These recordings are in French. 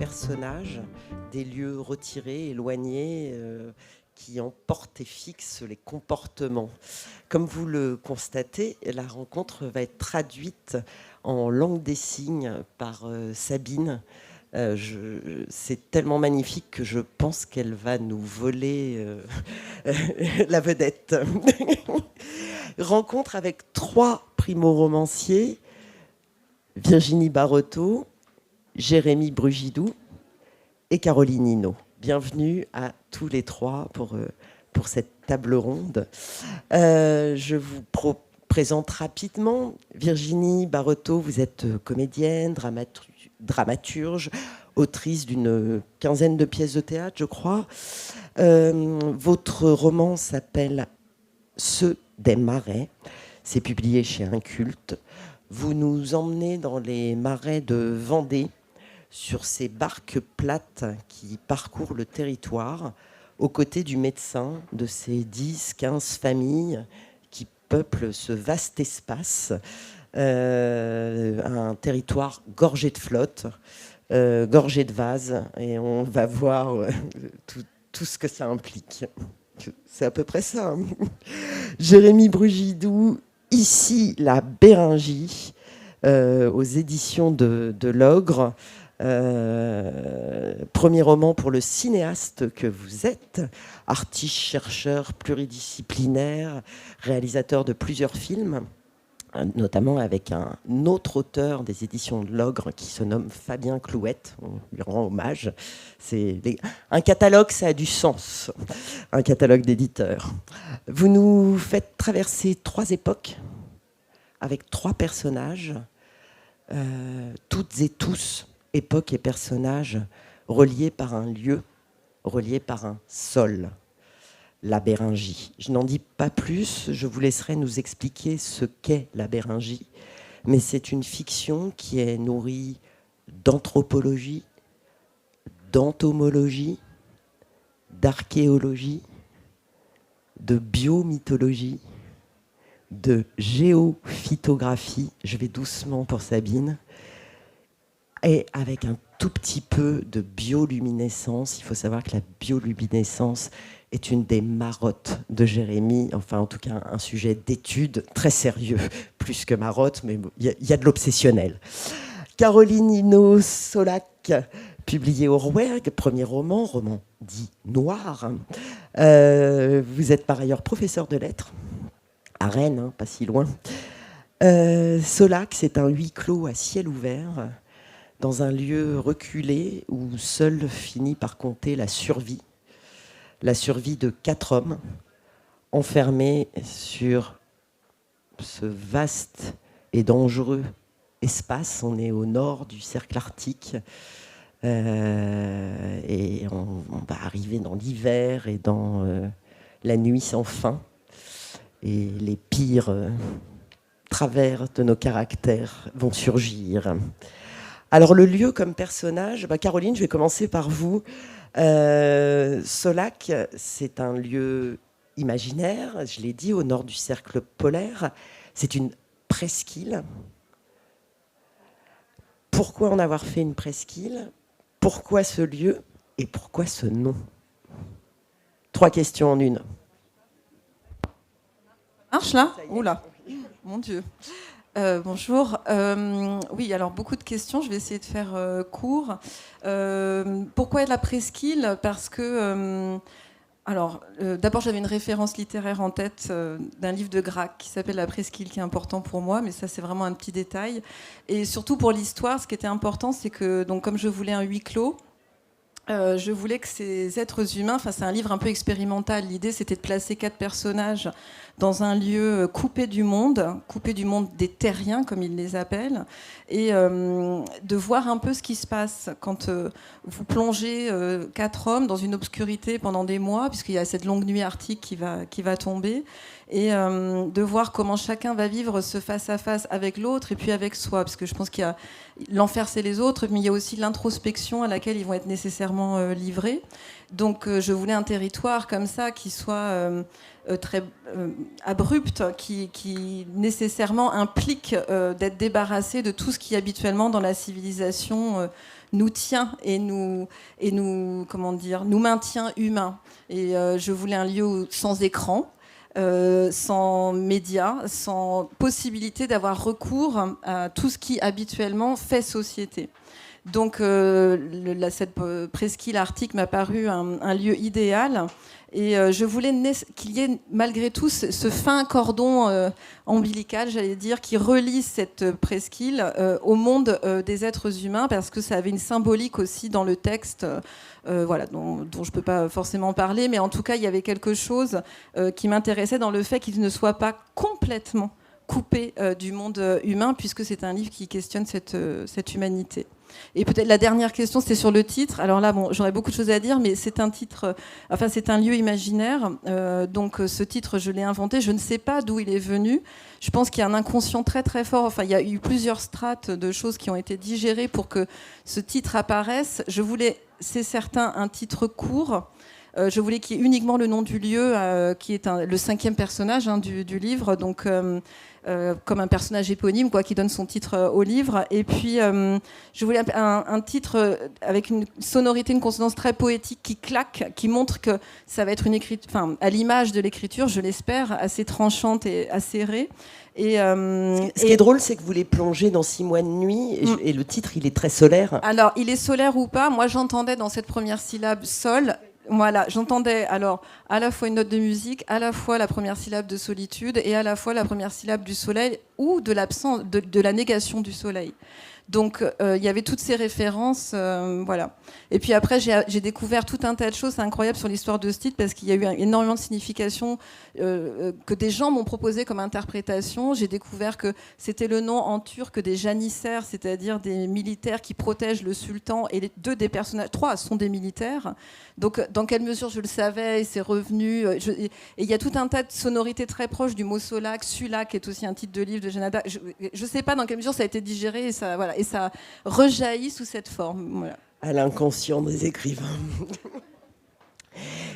personnages, des lieux retirés, éloignés, qui emportent et fixent les comportements. Comme vous le constatez, la rencontre va être traduite en langue des signes par Sabine. C'est tellement magnifique que je pense qu'elle va nous voler la vedette. Rencontre avec 3 primo-romanciers, Virginie Barreto, Jérémy Brugidou et Caroline Hinault. Bienvenue à tous les 3 pour cette table ronde. Je vous présente rapidement. Virginie Barreto, vous êtes comédienne, dramaturge, autrice d'une quinzaine de pièces de théâtre, je crois. Votre roman s'appelle « Ceux des marais ». C'est publié chez Inculte. Vous nous emmenez dans les marais de Vendée, sur ces barques plates qui parcourent le territoire, aux côtés du médecin, de ces 10-15 familles qui peuplent ce vaste espace, un territoire gorgé de flotte, gorgé de vases, et on va voir tout ce que ça implique. C'est à peu près ça. Hein. Jérémy Brugidou, ici la Béringie, aux éditions de l'Ogre. Premier roman pour le cinéaste que vous êtes, artiste, chercheur, pluridisciplinaire, réalisateur de plusieurs films, notamment avec un autre auteur des éditions de l'Ogre qui se nomme Fabien Clouette. On lui rend hommage. Un catalogue, ça a du sens, un catalogue d'éditeurs. Vous nous faites traverser 3 époques avec 3 personnages, toutes et tous, époque et personnages reliés par un lieu, reliés par un sol, la Béringie. Je n'en dis pas plus, je vous laisserai nous expliquer ce qu'est la Béringie, mais c'est une fiction qui est nourrie d'anthropologie, d'entomologie, d'archéologie, de biomythologie, de géophytographie, je vais doucement pour Sabine, et avec un tout petit peu de bioluminescence. Il faut savoir que la bioluminescence est une des marottes de Jérémy, enfin en tout cas un sujet d'étude très sérieux, plus que marotte, mais il y a de l'obsessionnel. Caroline Hinault, Solac, publié au Rouergue, premier roman dit noir. Vous êtes par ailleurs professeur de lettres, à Rennes, hein, pas si loin. Solac, c'est un huis clos à ciel ouvert, dans un lieu reculé où seul finit par compter la survie de 4 hommes enfermés sur ce vaste et dangereux espace. On est au nord du cercle arctique et on va arriver dans l'hiver et dans la nuit sans fin, et les pires travers de nos caractères vont surgir. Alors le lieu comme personnage, Caroline, je vais commencer par vous. Solac, c'est un lieu imaginaire, je l'ai dit, au nord du cercle polaire. C'est une presqu'île. Pourquoi en avoir fait une presqu'île? Pourquoi ce lieu? Et pourquoi ce nom? 3 questions en une. Marche là? Oula, mon Dieu. Bonjour. Oui, alors beaucoup de questions. Je vais essayer de faire court. Pourquoi la presqu'île? Parce que, d'abord, j'avais une référence littéraire en tête d'un livre de Gracq qui s'appelle La presqu'île, qui est important pour moi, mais ça, c'est vraiment un petit détail. Et surtout pour l'histoire, ce qui était important, c'est que, donc, comme je voulais un huis clos, je voulais que ces êtres humains, c'est un livre un peu expérimental. L'idée, c'était de placer 4 personnages dans un lieu coupé du monde des terriens, comme ils les appellent, et de voir un peu ce qui se passe quand vous plongez 4 hommes dans une obscurité pendant des mois, puisqu'il y a cette longue nuit arctique qui va tomber, et de voir comment chacun va vivre ce face-à-face avec l'autre et puis avec soi, parce que je pense qu'il y a l'enfer, c'est les autres, mais il y a aussi l'introspection à laquelle ils vont être nécessairement livrés. Donc je voulais un territoire comme ça qui soit très abrupte qui nécessairement implique d'être débarrassé de tout ce qui habituellement dans la civilisation nous tient et nous comment dire, nous maintient humains. Et je voulais un lieu sans écran, sans médias, sans possibilité d'avoir recours à tout ce qui habituellement fait société. Donc cette presqu'île arctique m'a paru un lieu idéal. Et je voulais qu'il y ait malgré tout ce fin cordon ombilical, j'allais dire, qui relie cette presqu'île au monde des êtres humains, parce que ça avait une symbolique aussi dans le texte, voilà, dont je ne peux pas forcément parler, mais en tout cas, il y avait quelque chose qui m'intéressait dans le fait qu'il ne soit pas complètement coupé du monde humain, puisque c'est un livre qui questionne cette humanité. Et peut-être la dernière question, c'était sur le titre. Alors là, bon, j'aurais beaucoup de choses à dire, mais c'est un titre, enfin c'est un lieu imaginaire. Donc ce titre, je l'ai inventé. Je ne sais pas d'où il est venu. Je pense qu'il y a un inconscient très très fort. Enfin, il y a eu plusieurs strates de choses qui ont été digérées pour que ce titre apparaisse. Je voulais, c'est certain, un titre court. Je voulais qu'il y ait uniquement le nom du lieu, qui est le 5e personnage du livre, donc comme un personnage éponyme, quoi, qui donne son titre au livre. Et puis, je voulais un titre avec une sonorité, une consonance très poétique qui claque, qui montre que ça va être une écriture, enfin, à l'image de l'écriture, je l'espère, assez tranchante et acérée. Ce qui est drôle, c'est que vous les plongez dans 6 mois de nuit, et le titre, il est très solaire. Alors, il est solaire ou pas, moi j'entendais dans cette première syllabe sol. Voilà, j'entendais alors à la fois une note de musique, à la fois la première syllabe de solitude et à la fois la première syllabe du soleil ou de l'absence, de la négation du soleil. Donc il y avait toutes ces références, voilà. Et puis après, j'ai découvert tout un tas de choses incroyables sur l'histoire de ce titre, parce qu'il y a eu énormément de significations que des gens m'ont proposé comme interprétation. J'ai découvert que c'était le nom en turc des janissaires, c'est-à-dire des militaires qui protègent le sultan, et trois sont des militaires. Donc dans quelle mesure je le savais, et c'est revenu. Et il y a tout un tas de sonorités très proches du mot Solak. Sulak est aussi un titre de livre de Janada. Je ne sais pas dans quelle mesure ça a été digéré, et ça, voilà, et ça rejaillit sous cette forme. Voilà. À l'inconscient des écrivains.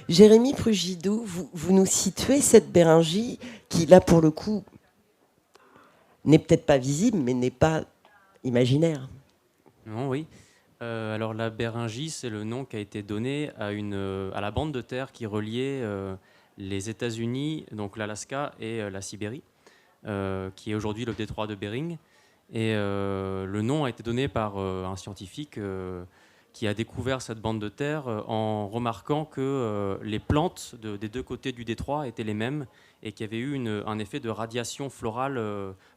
Jérémy Prugidou, vous nous situez cette Béringie qui, là, pour le coup, n'est peut-être pas visible, mais n'est pas imaginaire. Non, oui. Alors la Béringie, c'est le nom qui a été donné à la bande de terre qui reliait les États-Unis, donc l'Alaska et la Sibérie, qui est aujourd'hui le détroit de Bering. Et le nom a été donné par un scientifique qui a découvert cette bande de terre en remarquant que les plantes des deux côtés du détroit étaient les mêmes, et qu'il y avait eu un effet de radiation florale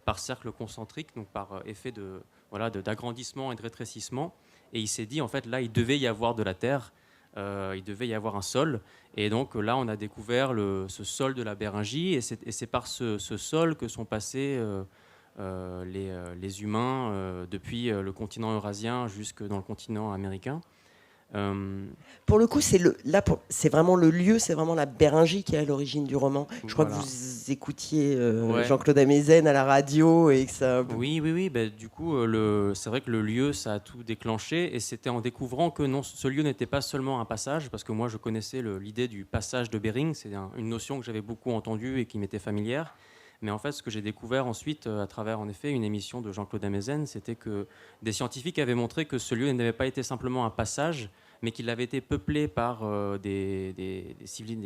par cercle concentrique, donc par effet d'agrandissement et de rétrécissement. Et il s'est dit, en fait, là, il devait y avoir de la terre, il devait y avoir un sol. Et donc là, on a découvert ce sol de la Béringie, et c'est par ce sol que sont passés les humains depuis le continent eurasien jusque dans le continent américain. Pour le coup, c'est vraiment le lieu, c'est vraiment la Béringie qui est à l'origine du roman. Je crois que vous écoutiez Jean-Claude Amezen à la radio et que ça... Oui. Ben, du coup, c'est vrai que le lieu, ça a tout déclenché, et c'était en découvrant que non, ce lieu n'était pas seulement un passage, parce que moi, je connaissais l'idée du passage de Bering. C'est une notion que j'avais beaucoup entendue et qui m'était familière. Mais en fait, ce que j'ai découvert ensuite, à travers en effet une émission de Jean-Claude Amezen, c'était que des scientifiques avaient montré que ce lieu n'avait pas été simplement un passage, mais qu'il avait été peuplé par des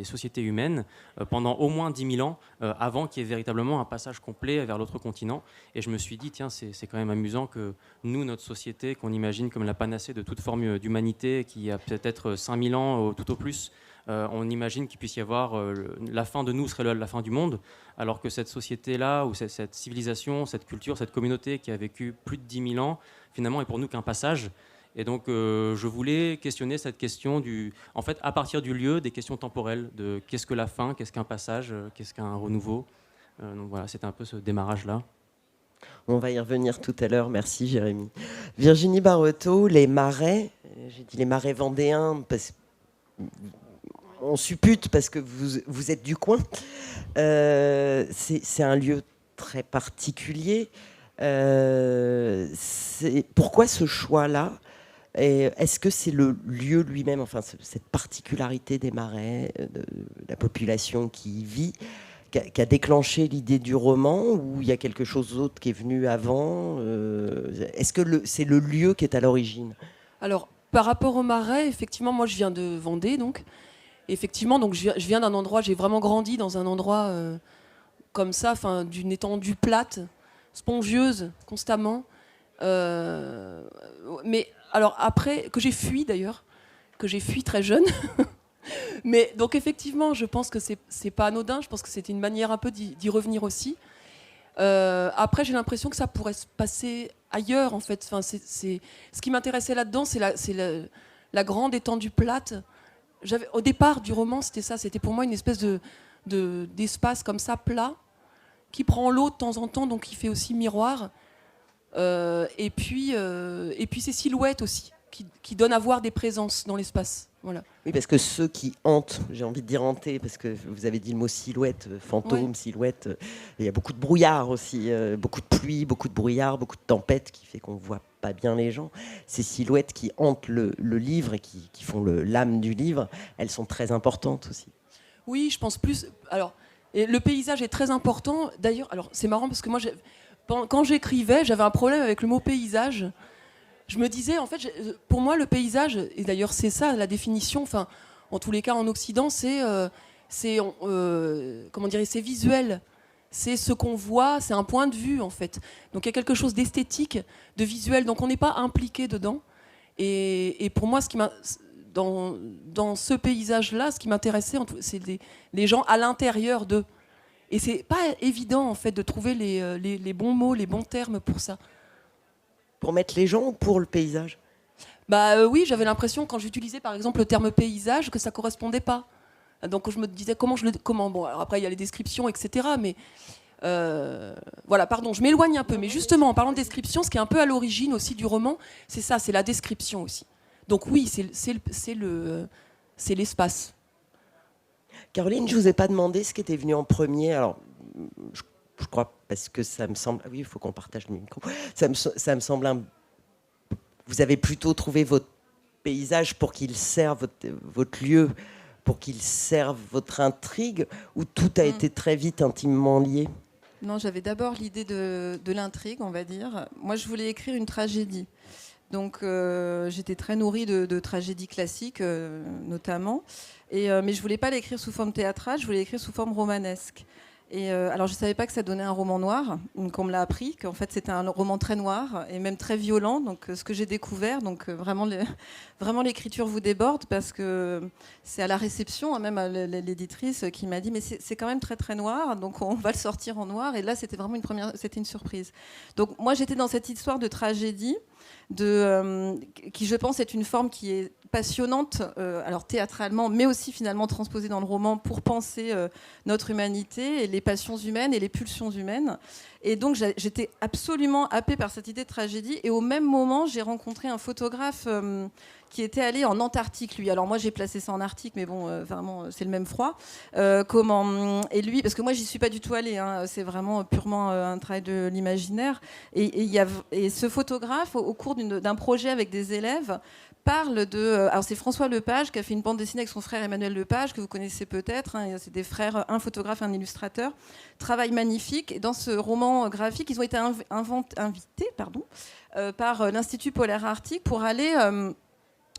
sociétés humaines pendant au moins 10 000 ans, avant qu'il y ait véritablement un passage complet vers l'autre continent. Et je me suis dit, tiens, c'est quand même amusant que nous, notre société, qu'on imagine comme la panacée de toute forme d'humanité, qui a peut-être 5 000 ans tout au plus, on imagine qu'il puisse y avoir la fin de nous serait la fin du monde, alors que cette société-là, ou cette civilisation, cette culture, cette communauté qui a vécu plus de 10 000 ans, finalement est pour nous qu'un passage. Et donc je voulais questionner cette question en fait, à partir du lieu, des questions temporelles, de qu'est-ce que la fin, qu'est-ce qu'un passage, qu'est-ce qu'un renouveau. Donc voilà, c'était un peu ce démarrage-là. On va y revenir tout à l'heure, merci Jérémy. Virginie Barreto, les marais, j'ai dit les marais vendéens, parce on suppute parce que vous êtes du coin. C'est un lieu très particulier. Pourquoi ce choix-là Et est-ce que c'est le lieu lui-même, enfin cette particularité des Marais, de la population qui y vit, qui a déclenché l'idée du roman, ou il y a quelque chose d'autre qui est venu avant? Est-ce que c'est le lieu qui est à l'origine? Alors, par rapport au Marais, effectivement, moi je viens de Vendée, donc. Effectivement, donc je viens d'un endroit, j'ai vraiment grandi dans un endroit comme ça, d'une étendue plate, spongieuse, constamment. Mais alors après, que j'ai fui d'ailleurs, que j'ai fui très jeune. Mais donc effectivement, je pense que c'est pas anodin. Je pense que c'était une manière un peu d'y revenir aussi. Après, j'ai l'impression que ça pourrait se passer ailleurs, en fait. Enfin, ce qui m'intéressait là-dedans, c'est la grande étendue plate. Au départ du roman, c'était ça. C'était pour moi une espèce d'espace comme ça, plat, qui prend l'eau de temps en temps, donc qui fait aussi miroir. Et puis ces silhouettes aussi, qui donnent à voir des présences dans l'espace. Voilà. Oui, parce que ceux qui hantent, j'ai envie de dire hanter, parce que vous avez dit le mot silhouette, fantôme, Ouais. silhouette. Il y a beaucoup de brouillard aussi, beaucoup de pluie, beaucoup de brouillard, beaucoup de tempête qui fait qu'on ne voit pas bien les gens. Ces silhouettes qui hantent le livre et qui font l'âme du livre, elles sont très importantes aussi. Oui, je pense plus. Alors, et le paysage est très important. D'ailleurs, alors c'est marrant parce que moi, quand j'écrivais, j'avais un problème avec le mot paysage. Je me disais, en fait, pour moi, le paysage, et d'ailleurs c'est ça la définition, enfin, en tous les cas en Occident, comment dire, c'est visuel. C'est ce qu'on voit, c'est un point de vue, en fait. Donc il y a quelque chose d'esthétique, de visuel, donc on n'est pas impliqué dedans. Et pour moi, dans ce paysage-là, ce qui m'intéressait, c'est les gens à l'intérieur d'eux. Et c'est pas évident, en fait, de trouver les bons mots, les bons termes pour ça. Pour mettre les gens ou pour le paysage? Oui, j'avais l'impression quand j'utilisais par exemple le terme paysage que ça correspondait pas. Donc je me disais comment bon, alors après il y a les descriptions, etc. Mais voilà, pardon, je m'éloigne un peu. Mais justement en parlant de description, ce qui est un peu à l'origine aussi du roman, c'est ça, c'est la description aussi. Donc oui, c'est l'espace. Caroline, je ne vous ai pas demandé ce qui était venu en premier. Alors, je crois, parce que ça me semble... Ah oui, il faut qu'on partage le micro. Ça me semble... Vous avez plutôt trouvé votre paysage pour qu'il serve votre lieu, pour qu'il serve votre intrigue, ou tout a été très vite intimement lié? Non, j'avais d'abord l'idée de l'intrigue, on va dire. Moi, je voulais écrire une tragédie. Donc, j'étais très nourrie de tragédies classiques, notamment. Mais je voulais pas l'écrire sous forme théâtrale, je voulais l'écrire sous forme romanesque. Alors, je savais pas que ça donnait un roman noir, qu'on me l'a appris, qu'en fait, c'était un roman très noir et même très violent. Donc, ce que j'ai découvert, donc vraiment l'écriture vous déborde parce que c'est à la réception, hein, même à l'éditrice qui m'a dit, mais c'est quand même très très noir, donc on va le sortir en noir. Et là, c'était vraiment c'était une surprise. Donc, moi, j'étais dans cette histoire de tragédie. Qui je pense est une forme qui est passionnante, alors théâtralement, mais aussi finalement transposée dans le roman pour penser notre humanité et les passions humaines et les pulsions humaines. Et donc j'étais absolument happée par cette idée de tragédie. Et au même moment, j'ai rencontré un photographe qui était allé en Antarctique, lui. Alors moi, j'ai placé ça en Arctique, mais bon, vraiment, c'est le même froid. Et lui, parce que moi, j'y suis pas du tout allée. Hein, c'est vraiment purement un travail de l'imaginaire. Et ce photographe, au cours d'un projet avec des élèves, parle de... alors c'est François Lepage qui a fait une bande dessinée avec son frère Emmanuel Lepage, que vous connaissez peut-être. Hein, c'est des frères, un photographe, un illustrateur. Travail magnifique. Et dans ce roman graphique, ils ont été invités par l'Institut polaire arctique pour aller...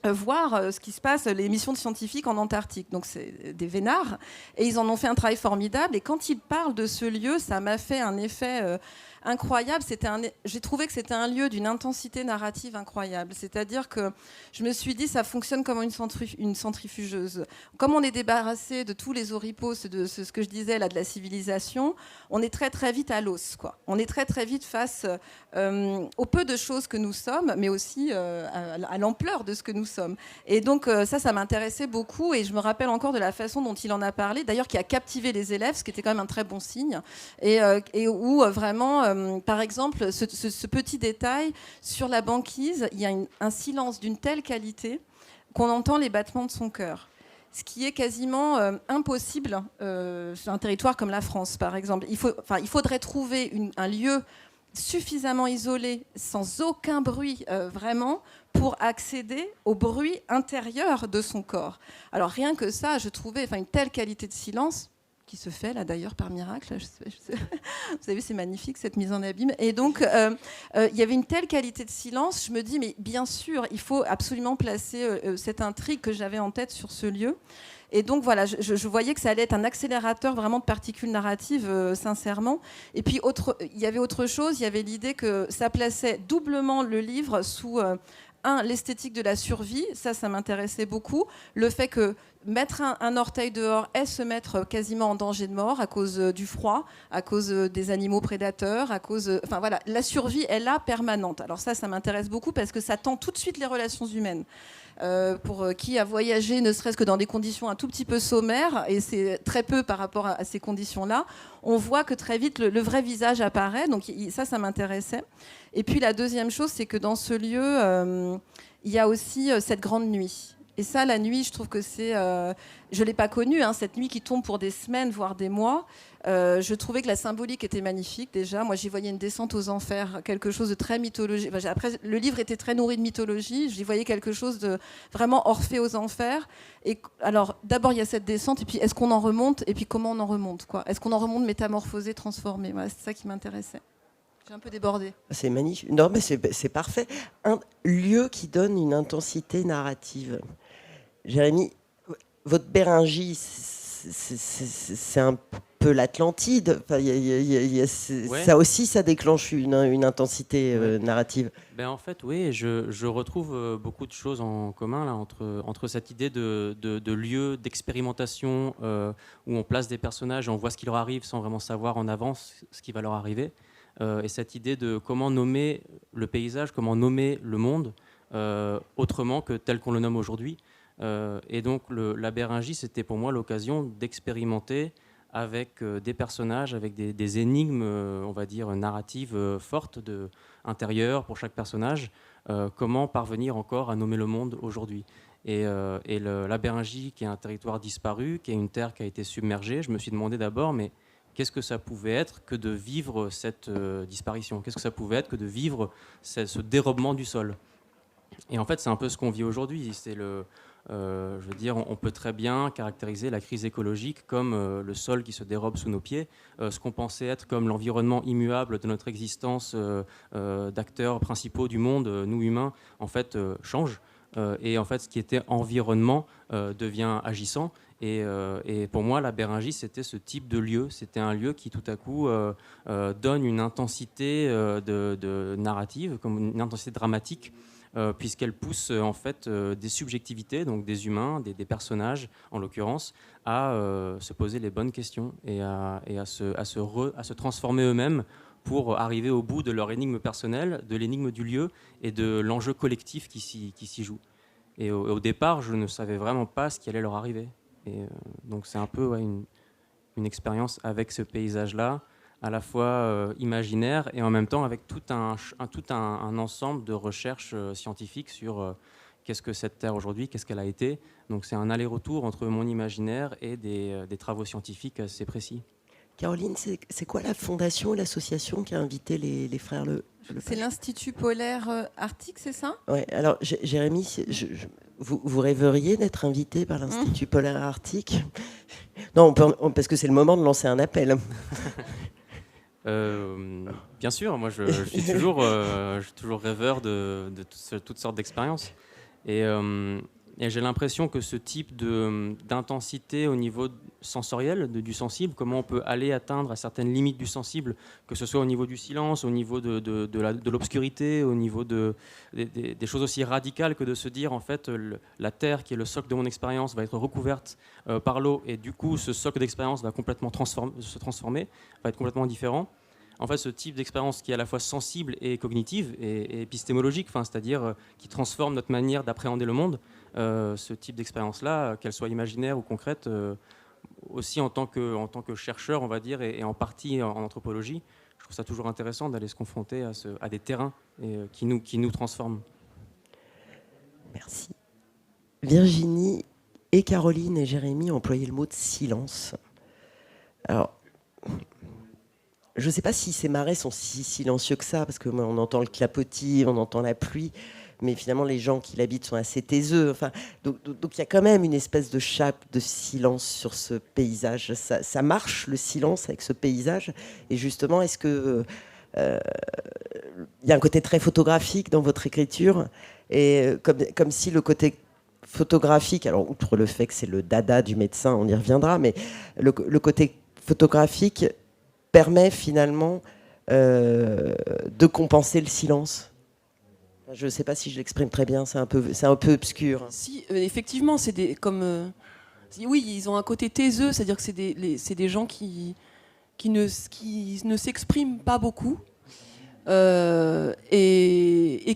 voir ce qui se passe, les missions de scientifiques en Antarctique. Donc c'est des vénards. Et ils en ont fait un travail formidable. Et quand ils parlent de ce lieu, ça m'a fait un effet incroyable. J'ai trouvé que c'était un lieu d'une intensité narrative incroyable. C'est-à-dire que je me suis dit, ça fonctionne comme une centrifugeuse. Comme on est débarrassé de tous les oripeaux, de ce que je disais là, de la civilisation, on est très très vite à l'os, quoi. On est très très vite face au peu de choses que nous sommes, mais aussi à l'ampleur de ce que nous sommes. Et donc ça m'intéressait beaucoup. Et je me rappelle encore de la façon dont il en a parlé, d'ailleurs qui a captivé les élèves, ce qui était quand même un très bon signe. Et où vraiment... par exemple, ce petit détail, sur la banquise, il y a un silence d'une telle qualité qu'on entend les battements de son cœur. Ce qui est quasiment impossible sur un territoire comme la France, par exemple. Il faudrait trouver un lieu suffisamment isolé, sans aucun bruit vraiment, pour accéder au bruit intérieur de son corps. Alors rien que ça, je trouvais une telle qualité de silence, qui se fait là d'ailleurs par miracle. Vous avez vu, c'est magnifique cette mise en abîme. Et donc, il y avait une telle qualité de silence, je me dis, mais bien sûr, il faut absolument placer cette intrigue que j'avais en tête sur ce lieu. Et donc voilà, je voyais que ça allait être un accélérateur vraiment de particules narratives, sincèrement. Et puis il y avait autre chose, il y avait l'idée que ça plaçait doublement le livre sous l'esthétique de la survie, ça m'intéressait beaucoup. Le fait que mettre un orteil dehors est se mettre quasiment en danger de mort à cause du froid, à cause des animaux prédateurs, à cause... Enfin voilà, la survie est là, permanente. Alors ça m'intéresse beaucoup parce que ça tend tout de suite les relations humaines. Pour qui a voyagé ne serait-ce que dans des conditions un tout petit peu sommaires, et c'est très peu par rapport à ces conditions-là, on voit que très vite le vrai visage apparaît, donc ça m'intéressait. Et puis la deuxième chose, c'est que dans ce lieu, il y a aussi cette grande nuit. Et ça, la nuit, je trouve que c'est... je ne l'ai pas connue, cette nuit qui tombe pour des semaines, voire des mois. Je trouvais que la symbolique était magnifique, déjà. Moi, j'y voyais une descente aux enfers, quelque chose de très mythologique. Après, le livre était très nourri de mythologie. J'y voyais quelque chose de vraiment Orphée aux enfers. Et alors, d'abord, il y a cette descente, et puis est-ce qu'on en remonte, et puis comment on en remonte, quoi. Est-ce qu'on en remonte métamorphosé, transformé? Voilà, c'est ça qui m'intéressait. J'ai un peu débordé. C'est magnifique. Non, mais c'est parfait. Un lieu qui donne une intensité narrative. Jérémy, votre Béringie, c'est un peu l'Atlantide. Enfin, Ouais. Ça aussi, ça déclenche une intensité narrative. Ben en fait, oui, je retrouve beaucoup de choses en commun là, entre cette idée de lieu d'expérimentation où on place des personnages et on voit ce qui leur arrive sans vraiment savoir en avance ce qui va leur arriver, et cette idée de comment nommer le paysage, comment nommer le monde autrement que tel qu'on le nomme aujourd'hui. Et donc la Béringie, c'était pour moi l'occasion d'expérimenter avec des personnages, avec des énigmes, on va dire, narratives fortes, intérieures pour chaque personnage, comment parvenir encore à nommer le monde aujourd'hui. Et la Béringie, qui est un territoire disparu, qui est une terre qui a été submergée, je me suis demandé d'abord, mais qu'est-ce que ça pouvait être que de vivre cette disparition? Qu'est-ce que ça pouvait être que de vivre ce dérobement du sol? Et en fait, c'est un peu ce qu'on vit aujourd'hui. C'est je veux dire, on peut très bien caractériser la crise écologique comme le sol qui se dérobe sous nos pieds, ce qu'on pensait être comme l'environnement immuable de notre existence d'acteurs principaux du monde, nous humains, en fait, change. Et en fait, ce qui était environnement devient agissant. Et pour moi, la Béringie, c'était ce type de lieu. C'était un lieu qui, tout à coup, donne une intensité de narrative, comme une intensité dramatique, puisqu'elle pousse en fait des subjectivités, donc des humains, des personnages en l'occurrence, à se poser les bonnes questions et à se transformer eux-mêmes pour arriver au bout de leur énigme personnelle, de l'énigme du lieu et de l'enjeu collectif qui s'y joue. Et au départ, je ne savais vraiment pas ce qui allait leur arriver. Et donc c'est un peu une expérience avec ce paysage-là, à la fois imaginaire et en même temps avec tout un ensemble de recherches scientifiques sur qu'est-ce que cette Terre aujourd'hui, qu'est-ce qu'elle a été. Donc c'est un aller-retour entre mon imaginaire et des travaux scientifiques assez précis. Caroline, c'est quoi la fondation, l'association qui a invité les frères C'est l'Institut polaire arctique, c'est ça? Ouais, alors Jérémy, vous rêveriez d'être invité par l'Institut polaire arctique? Non, parce que c'est le moment de lancer un appel. Bien sûr, moi je suis toujours rêveur de toutes sortes d'expériences. Et j'ai l'impression que ce type d'intensité au niveau sensoriel, du sensible, comment on peut aller atteindre à certaines limites du sensible, que ce soit au niveau du silence, au niveau de l'obscurité, au niveau des choses aussi radicales que de se dire en fait la Terre, qui est le socle de mon expérience, va être recouverte par l'eau, et du coup ce socle d'expérience va complètement se transformer, va être complètement différent. En fait, ce type d'expérience qui est à la fois sensible et cognitive et épistémologique, c'est-à-dire qui transforme notre manière d'appréhender le monde, ce type d'expérience-là, qu'elle soit imaginaire ou concrète, aussi en tant que chercheur, on va dire, et en partie en anthropologie, je trouve ça toujours intéressant d'aller se confronter à des terrains qui nous transforment. Merci. Virginie et Caroline et Jérémy ont employé le mot de silence. Alors, je ne sais pas si ces marais sont si silencieux que ça, parce que on entend le clapotis, on entend la pluie, mais finalement les gens qui l'habitent sont assez taiseux. Enfin, donc il y a quand même une espèce de chape de silence sur ce paysage. Ça marche, le silence, avec ce paysage. Et justement, est-ce que il y a un côté très photographique dans votre écriture, et comme si le côté photographique, alors outre le fait que c'est le dada du médecin, on y reviendra, mais le côté photographique permet finalement de compenser le silence. Je ne sais pas si je l'exprime très bien, c'est un peu obscur. Si, effectivement, c'est oui, ils ont un côté taiseux, c'est-à-dire que c'est des gens qui ne s'expriment pas beaucoup et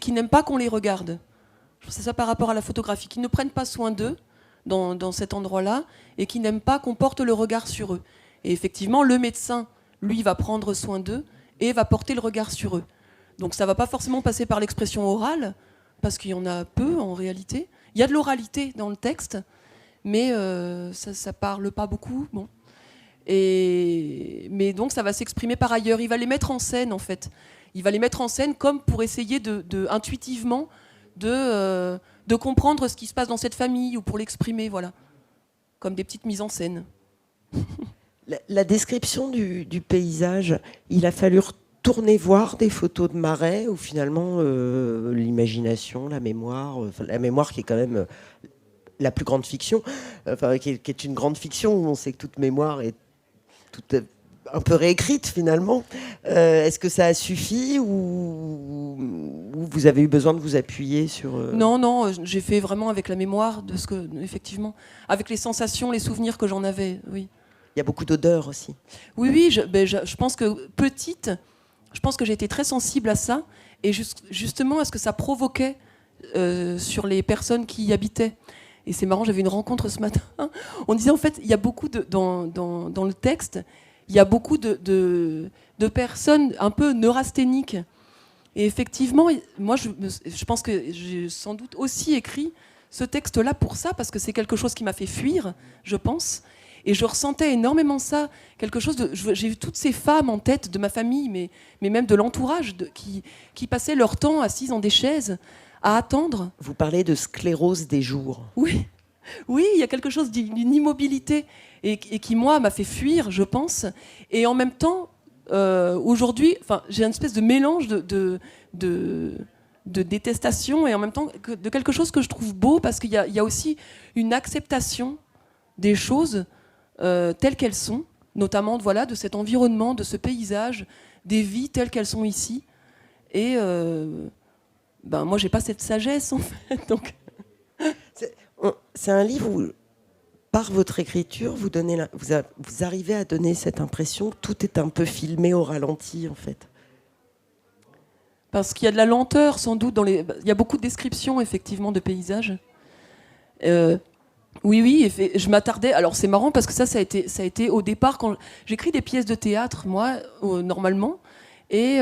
qui n'aiment pas qu'on les regarde. C'est ça par rapport à la photographie, qui ne prennent pas soin d'eux dans cet endroit-là et qui n'aiment pas qu'on porte le regard sur eux. Et effectivement, le médecin, lui, va prendre soin d'eux et va porter le regard sur eux. Donc ça ne va pas forcément passer par l'expression orale, parce qu'il y en a peu en réalité. Il y a de l'oralité dans le texte, mais ça ne parle pas beaucoup. Bon. Mais donc ça va s'exprimer par ailleurs. Il va les mettre en scène, en fait. Il va les mettre en scène comme pour essayer intuitivement de comprendre ce qui se passe dans cette famille, ou pour l'exprimer, voilà. Comme des petites mises en scène. La description du paysage, il a fallu retourner voir des photos de marais, ou finalement l'imagination, la mémoire qui est quand même la plus grande fiction, qui est une grande fiction, où on sait que toute mémoire est un peu réécrite finalement. Est-ce que ça a suffi, ou vous avez eu besoin de vous appuyer sur... Non, j'ai fait vraiment avec la mémoire, effectivement, avec les sensations, les souvenirs que j'en avais, oui. Il y a beaucoup d'odeurs aussi. Oui, je pense que petite, je pense que j'ai été très sensible à ça, et justement à ce que ça provoquait sur les personnes qui y habitaient. Et c'est marrant, j'avais une rencontre ce matin. On disait en fait, il y a beaucoup dans le texte, il y a beaucoup de personnes un peu neurasthéniques. Et effectivement, moi je pense que j'ai sans doute aussi écrit ce texte-là pour ça, parce que c'est quelque chose qui m'a fait fuir, je pense. Et je ressentais énormément ça, quelque chose j'ai vu toutes ces femmes en tête de ma famille, mais même de l'entourage, qui passaient leur temps assises dans des chaises à attendre. Vous parlez de sclérose des jours. Oui, il y a quelque chose d'une immobilité et qui, moi, m'a fait fuir, je pense. Et en même temps, aujourd'hui, j'ai une espèce de mélange de détestation et en même temps de quelque chose que je trouve beau, parce qu'il y a aussi une acceptation des choses telles qu'elles sont, notamment de cet environnement, de ce paysage, des vies telles qu'elles sont ici. Et moi, j'ai pas cette sagesse, en fait. Donc... C'est un livre où, par votre écriture, vous arrivez à donner cette impression que tout est un peu filmé au ralenti, en fait. Parce qu'il y a de la lenteur, sans doute. Il y a beaucoup de descriptions, effectivement, de paysages. Oui, je m'attardais. Alors c'est marrant parce que ça a été au départ quand j'écris des pièces de théâtre, moi, normalement, et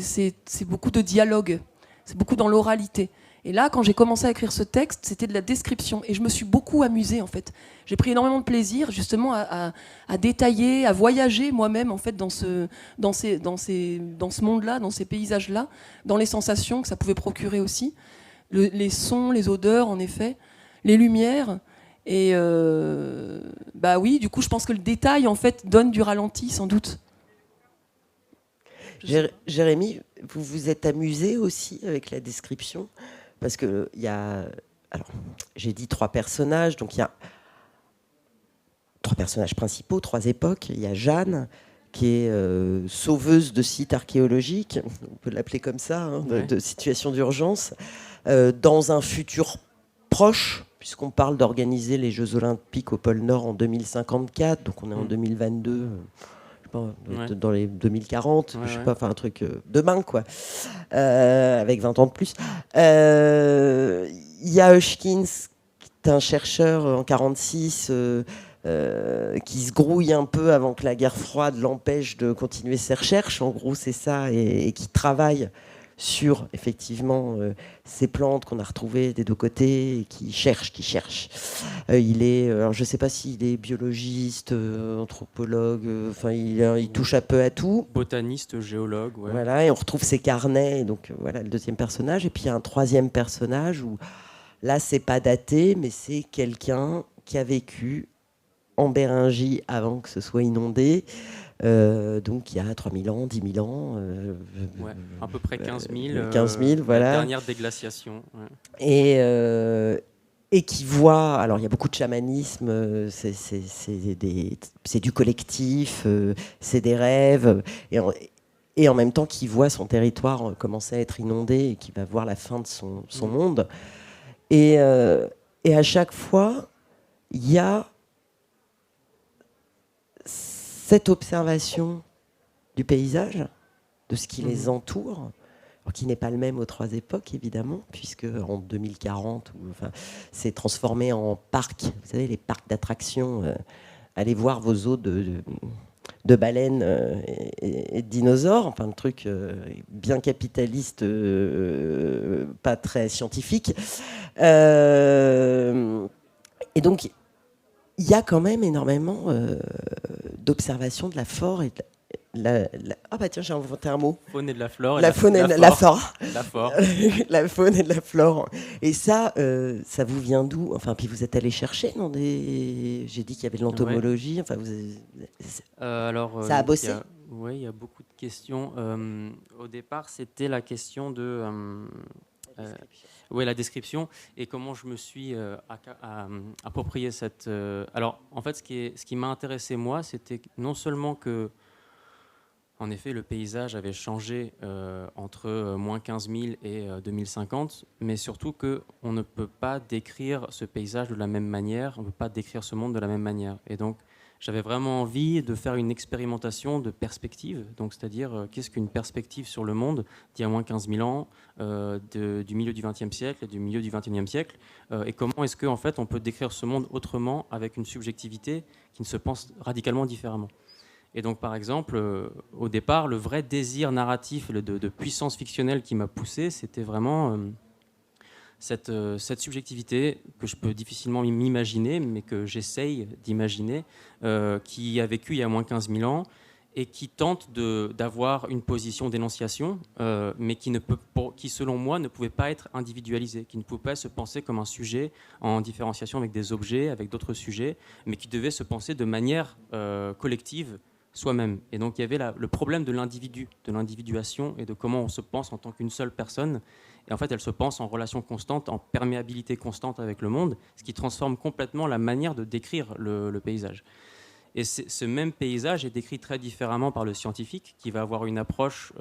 c'est beaucoup de dialogue, c'est beaucoup dans l'oralité. Et là, quand j'ai commencé à écrire ce texte, c'était de la description, et je me suis beaucoup amusée en fait. J'ai pris énormément de plaisir justement à détailler, à voyager moi-même en fait dans ce monde-là, dans ces paysages-là, dans les sensations que ça pouvait procurer aussi, les sons, les odeurs, en effet, les lumières. Et oui, du coup, je pense que le détail, en fait, donne du ralenti, sans doute. Jérémy, vous vous êtes amusé aussi avec la description, parce que alors, j'ai dit 3 personnages, donc il y a 3 personnages principaux, 3 époques. Il y a Jeanne, qui est sauveuse de sites archéologiques, on peut l'appeler comme ça, de situations d'urgence, dans un futur proche, puisqu'on parle d'organiser les Jeux Olympiques au pôle Nord en 2054, donc on est en 2022, dans les 2040, je sais pas, un truc demain, quoi, avec 20 ans de plus. Il y a Hushkins, qui est un chercheur en 46, qui se grouille un peu avant que la guerre froide l'empêche de continuer ses recherches, en gros c'est ça, et qui travaille sur effectivement ces plantes qu'on a retrouvées des deux côtés et qui cherche. Alors je ne sais pas s'il est biologiste, anthropologue, enfin il touche un peu à tout. Botaniste, géologue, ouais. Voilà, et on retrouve ses carnets, donc voilà le deuxième personnage. Et puis il y a un troisième personnage où là c'est pas daté, mais c'est quelqu'un qui a vécu en Béringie avant que ce soit inondé. Donc il y a 3000 ans, 10 000 ans. Ouais, à peu près 15 000. 15 000, voilà. La dernière déglaciation. Ouais. Et qui voit, alors il y a beaucoup de chamanisme, c'est du collectif, c'est des rêves, et en même temps qui voit son territoire commencer à être inondé et qui va voir la fin de son monde. Et à chaque fois, il y a cette observation du paysage, de ce qui les entoure, alors qui n'est pas le même aux trois époques, évidemment, puisque en 2040, c'est transformé en parc. Vous savez, les parcs d'attractions. Allez voir vos os de baleines et de dinosaures. Enfin, le truc bien capitaliste, pas très scientifique. Et donc, il y a quand même énormément d'observations de la flore et ah bah tiens, j'ai inventé un mot. Faune et de la flore. La faune et de la flore. La flore. La faune et de la flore. Et ça vous vient d'où? Enfin, puis vous êtes allé chercher dans des... J'ai dit qu'il y avait de l'entomologie. Enfin, Alors, ça a bossé. Oui, il y a beaucoup de questions. Au départ, c'était la question de... la description et comment je me suis approprié cette... Alors, en fait, ce qui m'a intéressé, moi, c'était non seulement que, en effet, le paysage avait changé entre moins 15 000 et 2050, mais surtout qu'on ne peut pas décrire ce paysage de la même manière, on ne peut pas décrire ce monde de la même manière. Et donc, j'avais vraiment envie de faire une expérimentation de perspective, donc c'est-à-dire qu'est-ce qu'une perspective sur le monde d'il y a moins 15 000 ans, du milieu du XXe siècle et du milieu du XXIe siècle, et comment est-ce qu'en fait on peut décrire ce monde autrement avec une subjectivité qui ne se pense radicalement différemment. Et donc par exemple, au départ, le vrai désir narratif de puissance fictionnelle qui m'a poussé, c'était vraiment... Cette subjectivité que je peux difficilement m'imaginer, mais que j'essaye d'imaginer, qui a vécu il y a moins 15 000 ans et qui tente d'avoir une position d'énonciation, mais qui, selon moi, ne pouvait pas être individualisée, qui ne pouvait pas se penser comme un sujet en différenciation avec des objets, avec d'autres sujets, mais qui devait se penser de manière collective soi-même. Et donc il y avait le problème de l'individu, de l'individuation et de comment on se pense en tant qu'une seule personne. Et en fait, elle se pense en relation constante, en perméabilité constante avec le monde, ce qui transforme complètement la manière de décrire le paysage. Et ce même paysage est décrit très différemment par le scientifique, qui va avoir une approche,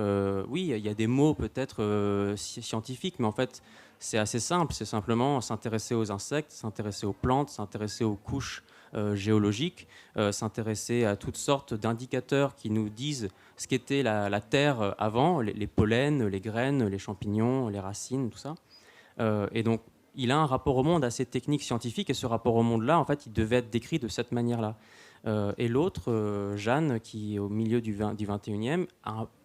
oui, il y a des mots peut-être scientifiques, mais en fait, c'est assez simple. C'est simplement s'intéresser aux insectes, s'intéresser aux plantes, s'intéresser aux couches géologiques, s'intéresser à toutes sortes d'indicateurs qui nous disent ce qu'était la Terre avant, les pollens, les graines, les champignons, les racines, tout ça. Et donc, il a un rapport au monde assez technique, scientifique, et ce rapport au monde-là, en fait, il devait être décrit de cette manière-là. Et l'autre, Jeanne, qui est au milieu du 21e,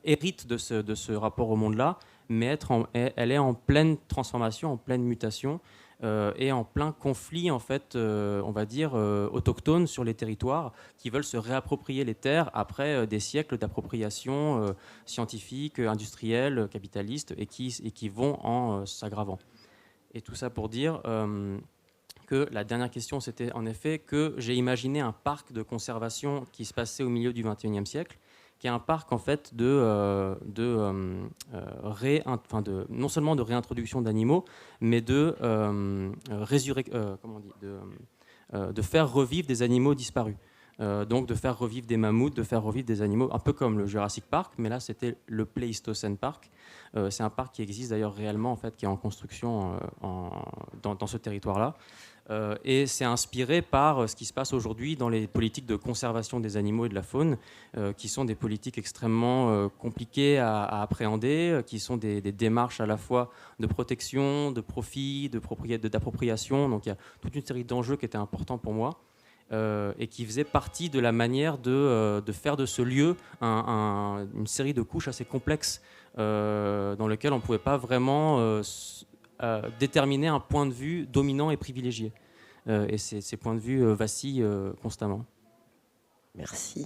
hérite de ce rapport au monde-là, mais elle est en pleine transformation, en pleine mutation, et en plein conflit, en fait, on va dire, autochtone sur les territoires qui veulent se réapproprier les terres après des siècles d'appropriation scientifique, industrielle, capitaliste, et qui vont en s'aggravant. Et tout ça pour dire que la dernière question, c'était en effet que j'ai imaginé un parc de conservation qui se passait au milieu du XXIe siècle, qui est un parc en fait non seulement de réintroduction d'animaux, mais de faire revivre des animaux disparus. Donc de faire revivre des mammouths, de faire revivre des animaux, un peu comme le Jurassic Park, mais là c'était le Pléistocène Park. C'est un parc qui existe d'ailleurs réellement, en fait, qui est en construction dans ce territoire-là. Et c'est inspiré par ce qui se passe aujourd'hui dans les politiques de conservation des animaux et de la faune, qui sont des politiques extrêmement compliquées à appréhender, qui sont des démarches à la fois de protection, de profit, d'appropriation. Donc il y a toute une série d'enjeux qui étaient importants pour moi. Et qui faisait partie de la manière de faire de ce lieu une série de couches assez complexes dans lequel on ne pouvait pas vraiment déterminer un point de vue dominant et privilégié. Et ces points de vue vacillent constamment. Merci.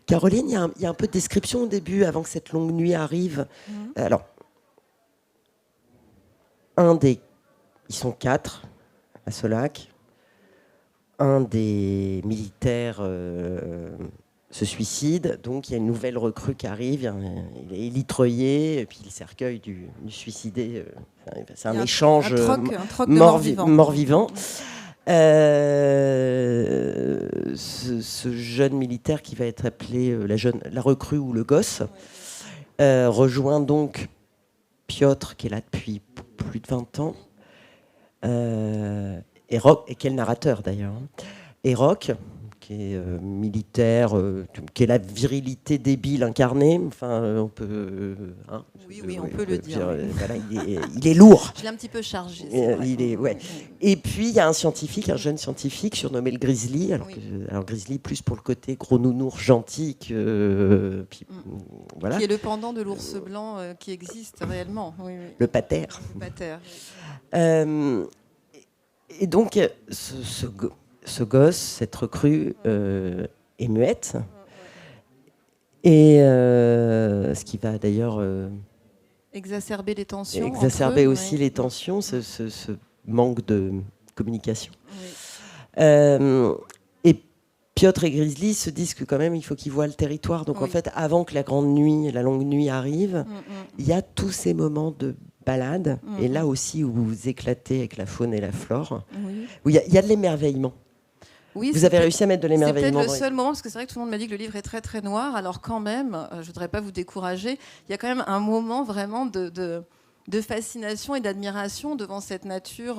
Caroline, il y a un peu de description au début, avant que cette longue nuit arrive. Alors, ils sont 4 à Solac. Un des militaires se suicide, donc il y a une nouvelle recrue qui arrive, il est élitreillé, et puis le cercueil du suicidé, c'est un échange mort-vivant. Ce jeune militaire qui va être appelé la recrue ou le gosse, rejoint donc Piotr, qui est là depuis plus de 20 ans, et qui est le narrateur d'ailleurs, et Roch, qui est militaire, qui est la virilité débile incarnée. Enfin, on peut. Oui, on peut le dire. Voilà, il est lourd. Je l'ai un petit peu chargé. Ouais. Et puis, il y a un jeune scientifique surnommé le Grizzly. Alors Grizzly, plus pour le côté gros nounours gentil. Voilà. Qui est le pendant de l'ours blanc qui existe réellement. Oui. Le pater. Et donc, ce gosse, cette recrue, est muette. Et ce qui va d'ailleurs exacerber les tensions. Exacerber aussi les tensions, ce manque de communication. Oui. Et Piotr et Grizzly se disent que quand même, il faut qu'ils voient le territoire. Donc en fait, avant que la longue nuit arrive, il y a tous ces moments de balade. Et là aussi, où vous éclatez avec la faune et la flore, où il y a de l'émerveillement. Oui, vous avez réussi à mettre de l'émerveillement. C'est peut-être le seul moment, parce que c'est vrai que tout le monde m'a dit que le livre est très très noir. Alors quand même, je ne voudrais pas vous décourager, il y a quand même un moment vraiment de fascination et d'admiration devant cette nature.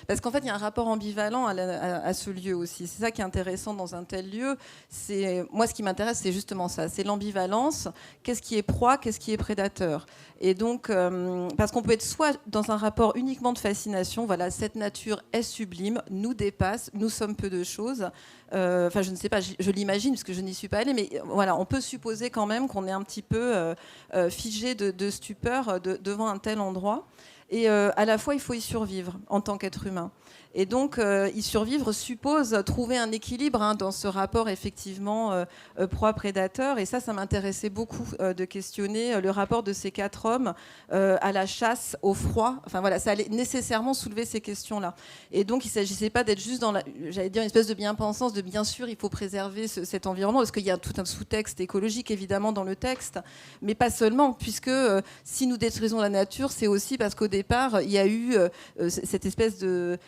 Parce qu'en fait, il y a un rapport ambivalent à ce lieu aussi. C'est ça qui est intéressant dans un tel lieu. Moi, ce qui m'intéresse, c'est justement ça. C'est l'ambivalence. Qu'est-ce qui est proie, qu'est-ce qui est prédateur. Et donc, parce qu'on peut être soit dans un rapport uniquement de fascination, voilà, cette nature est sublime, nous dépasse, nous sommes peu de choses. Enfin, je ne sais pas, je l'imagine parce que je n'y suis pas allée, mais voilà, on peut supposer quand même qu'on est un petit peu figé de stupeur devant un tel endroit. Et à la fois, il faut y survivre en tant qu'être humain. Et donc, y survivre suppose trouver un équilibre dans ce rapport effectivement proie-prédateur. Et ça m'intéressait beaucoup de questionner le rapport de ces 4 hommes à la chasse, au froid. Enfin voilà, ça allait nécessairement soulever ces questions-là. Et donc, il ne s'agissait pas d'être juste dans j'allais dire, une espèce de bien-pensance, de bien sûr, il faut préserver cet environnement, parce qu'il y a tout un sous-texte écologique, évidemment, dans le texte, mais pas seulement, puisque si nous détruisons la nature, c'est aussi parce qu'au départ, il y a eu cette espèce de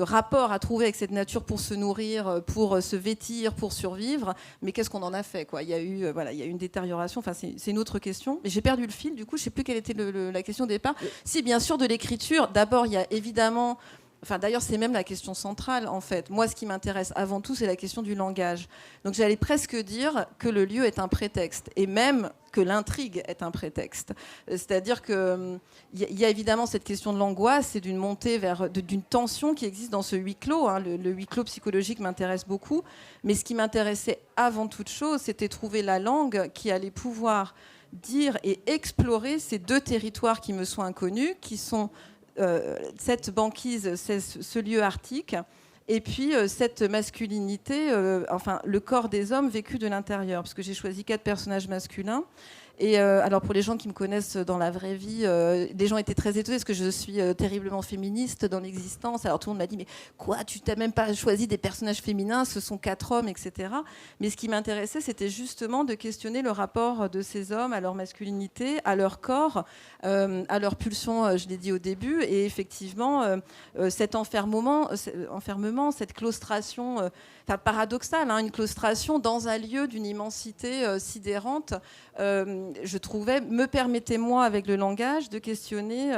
rapport à trouver avec cette nature pour se nourrir, pour se vêtir, pour survivre. Mais qu'est-ce qu'on en a fait, quoi ? Il y a eu une détérioration. Enfin, c'est une autre question. Mais j'ai perdu le fil. Du coup, je ne sais plus quelle était la question au départ. Si, bien sûr, de l'écriture. D'abord, il y a évidemment... Enfin, d'ailleurs, c'est même la question centrale, en fait. Moi, ce qui m'intéresse avant tout, c'est la question du langage. Donc, j'allais presque dire que le lieu est un prétexte, et même que l'intrigue est un prétexte. C'est-à-dire qu'il y a évidemment cette question de l'angoisse et d'une montée d'une tension qui existe dans ce huis clos. Le huis clos psychologique m'intéresse beaucoup. Mais ce qui m'intéressait avant toute chose, c'était trouver la langue qui allait pouvoir dire et explorer ces 2 territoires qui me sont inconnus, qui sont... cette banquise, ce lieu arctique, et puis cette masculinité, enfin le corps des hommes vécu de l'intérieur, parce que j'ai choisi 4 personnages masculins. Et alors pour les gens qui me connaissent dans la vraie vie, des gens étaient très étonnés parce que je suis terriblement féministe dans l'existence. Alors tout le monde m'a dit mais quoi, tu t'as même pas choisi des personnages féminins, ce sont 4 hommes, etc. Mais ce qui m'intéressait, c'était justement de questionner le rapport de ces hommes à leur masculinité, à leur corps, à leur pulsion, je l'ai dit au début, et effectivement cet enfermement, cette claustration, paradoxale, une claustration dans un lieu d'une immensité sidérante. Je trouvais, me permettait moi avec le langage de questionner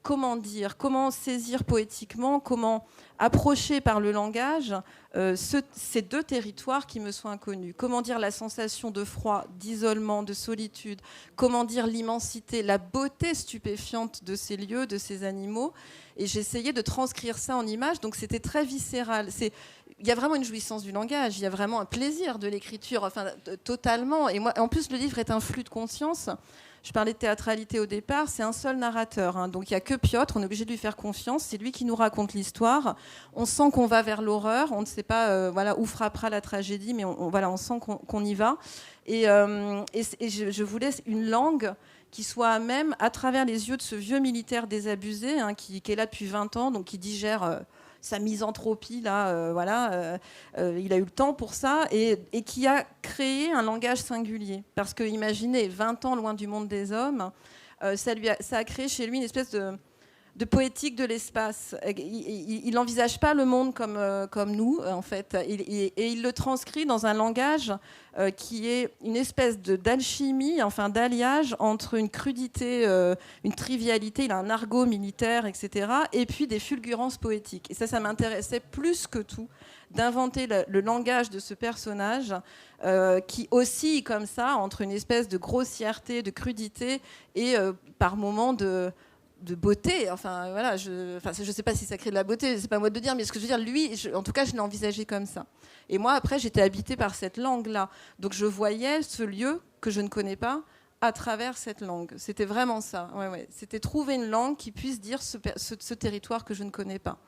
comment dire, comment saisir poétiquement, comment approcher par le langage ces 2 territoires qui me sont inconnus. Comment dire la sensation de froid, d'isolement, de solitude, comment dire l'immensité, la beauté stupéfiante de ces lieux, de ces animaux. Et j'essayais de transcrire ça en images, donc c'était très viscéral. Il y a vraiment une jouissance du langage, il y a vraiment un plaisir de l'écriture, enfin, totalement. Et moi, en plus, le livre est un flux de conscience. Je parlais de théâtralité au départ, c'est un seul narrateur. Hein. Donc il n'y a que Piotr, on est obligé de lui faire confiance. C'est lui qui nous raconte l'histoire. On sent qu'on va vers l'horreur. On ne sait pas où frappera la tragédie, mais on sent qu'on y va. Et je voulais une langue qui soit à même, à travers les yeux de ce vieux militaire désabusé, hein, qui est là depuis 20 ans, donc qui digère sa misanthropie, là, il a eu le temps pour ça, et qui a créé un langage singulier. Parce que, imaginez, 20 ans loin du monde des hommes, ça a créé chez lui une espèce de poétique de l'espace. Il n'envisage pas le monde comme nous, en fait. Et il le transcrit dans un langage qui est une espèce d'alchimie, enfin d'alliage entre une crudité, une trivialité, il a un argot militaire, etc., et puis des fulgurances poétiques. Et ça m'intéressait plus que tout d'inventer le langage de ce personnage qui oscille comme ça entre une espèce de grossièreté, de crudité et par moments de beauté, enfin voilà, je sais pas si ça crée de la beauté, c'est pas à moi de dire, mais ce que je veux dire, lui, en tout cas, je l'ai envisagé comme ça. Et moi, après, j'étais habitée par cette langue-là, donc je voyais ce lieu que je ne connais pas à travers cette langue. C'était vraiment ça. Ouais. C'était trouver une langue qui puisse dire ce territoire que je ne connais pas.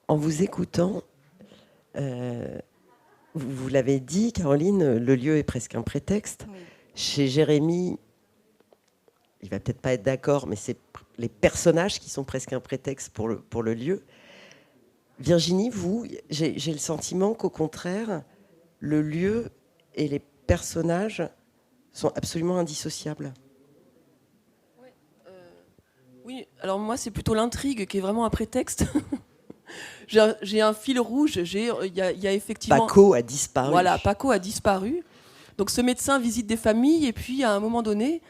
En vous écoutant, vous l'avez dit, Caroline, le lieu est presque un prétexte. Oui. Chez Jérémy, il va peut-être pas être d'accord, mais c'est les personnages qui sont presque un prétexte pour le lieu. Virginie, vous, j'ai le sentiment qu'au contraire, le lieu et les personnages sont absolument indissociables. Oui, alors moi, c'est plutôt l'intrigue qui est vraiment un prétexte. J'ai un fil rouge, il y a effectivement... Paco a disparu. Voilà, Paco a disparu. Donc ce médecin visite des familles, et puis à un moment donné...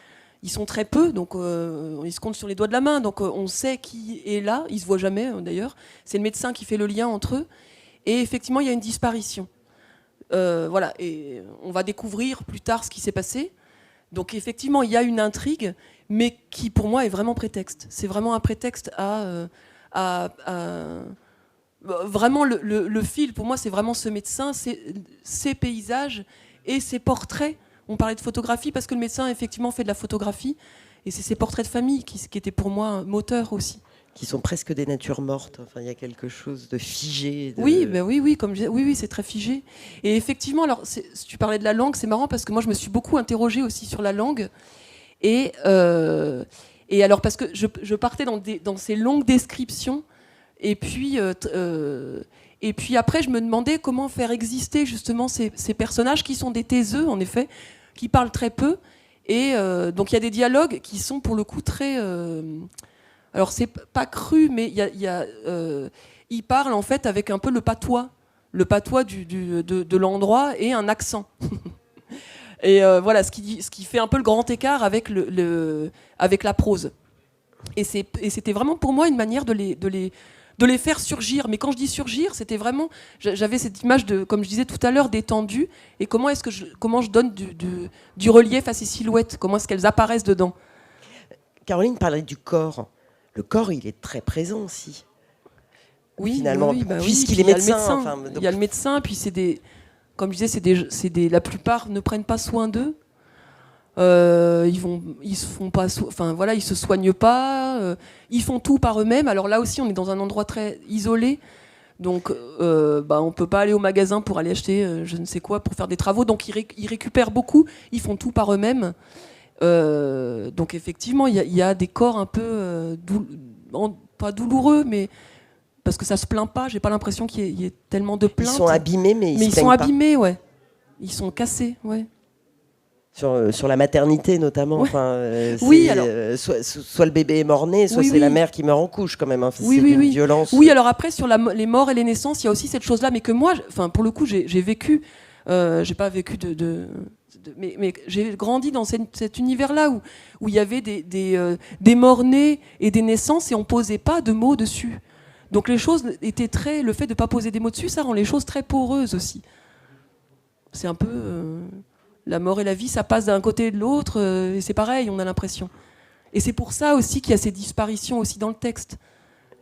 Ils sont très peu, donc ils se comptent sur les doigts de la main. Donc on sait qui est là. Ils se voient jamais, d'ailleurs. C'est le médecin qui fait le lien entre eux. Et effectivement, il y a une disparition. Voilà. Et on va découvrir plus tard ce qui s'est passé. Donc effectivement, il y a une intrigue, mais qui pour moi est vraiment prétexte. C'est vraiment un prétexte à vraiment le fil. Pour moi, c'est vraiment ce médecin, ces paysages et ces portraits. On parlait de photographie parce que le médecin, effectivement, fait de la photographie. Et c'est ces portraits de famille qui étaient pour moi un moteur aussi. Qui sont presque des natures mortes. Enfin, il y a quelque chose de figé. Oui, oui, c'est très figé. Et effectivement, alors, tu parlais de la langue, c'est marrant parce que moi, je me suis beaucoup interrogée aussi sur la langue. Et alors, parce que je partais dans ces longues descriptions. Et puis après, je me demandais comment faire exister justement ces personnages qui sont des taiseux, en effet, qui parlent très peu. Et donc il y a des dialogues qui sont pour le coup très... alors c'est pas cru, mais ils parlent en fait avec un peu le patois de l'endroit et un accent. Et voilà, ce qui fait un peu le grand écart avec la prose. Et c'était vraiment pour moi une manière de les faire surgir. Mais quand je dis surgir, c'était vraiment... J'avais cette image, comme je disais tout à l'heure, d'étendue. Et comment je donne du relief à ces silhouettes? Comment est-ce qu'elles apparaissent dedans? Caroline parlait du corps. Le corps, il est très présent aussi. Oui, finalement, puisqu'il est médecin. Il y a le médecin, puis comme je disais, la plupart ne prennent pas soin d'eux. Ils se soignent pas, ils font tout par eux-mêmes. Alors là aussi, on est dans un endroit très isolé, donc on peut pas aller au magasin pour aller acheter je ne sais quoi pour faire des travaux. Donc ils récupèrent beaucoup, ils font tout par eux-mêmes. Donc effectivement, il y a des corps un peu pas douloureux, mais parce que ça se plaint pas. J'ai pas l'impression qu'il y ait tellement de plaintes. Ils sont abîmés, mais ils sont abîmés, ouais. Ils sont cassés, ouais. Sur la maternité notamment, ouais. Enfin, oui, alors... soit le bébé est mort-né, soit c'est la mère qui meurt en couche quand même. Hein. C'est une violence. Oui, alors après sur les morts et les naissances, il y a aussi cette chose-là, mais que moi, pour le coup, j'ai vécu. J'ai pas vécu mais j'ai grandi dans cet univers-là où il y avait des morts-nés et des naissances et on posait pas de mots dessus. Donc les choses étaient le fait de pas poser des mots dessus, ça rend les choses très poreuses aussi. C'est un peu la mort et la vie, ça passe d'un côté et de l'autre, et c'est pareil, on a l'impression. Et c'est pour ça aussi qu'il y a ces disparitions aussi dans le texte.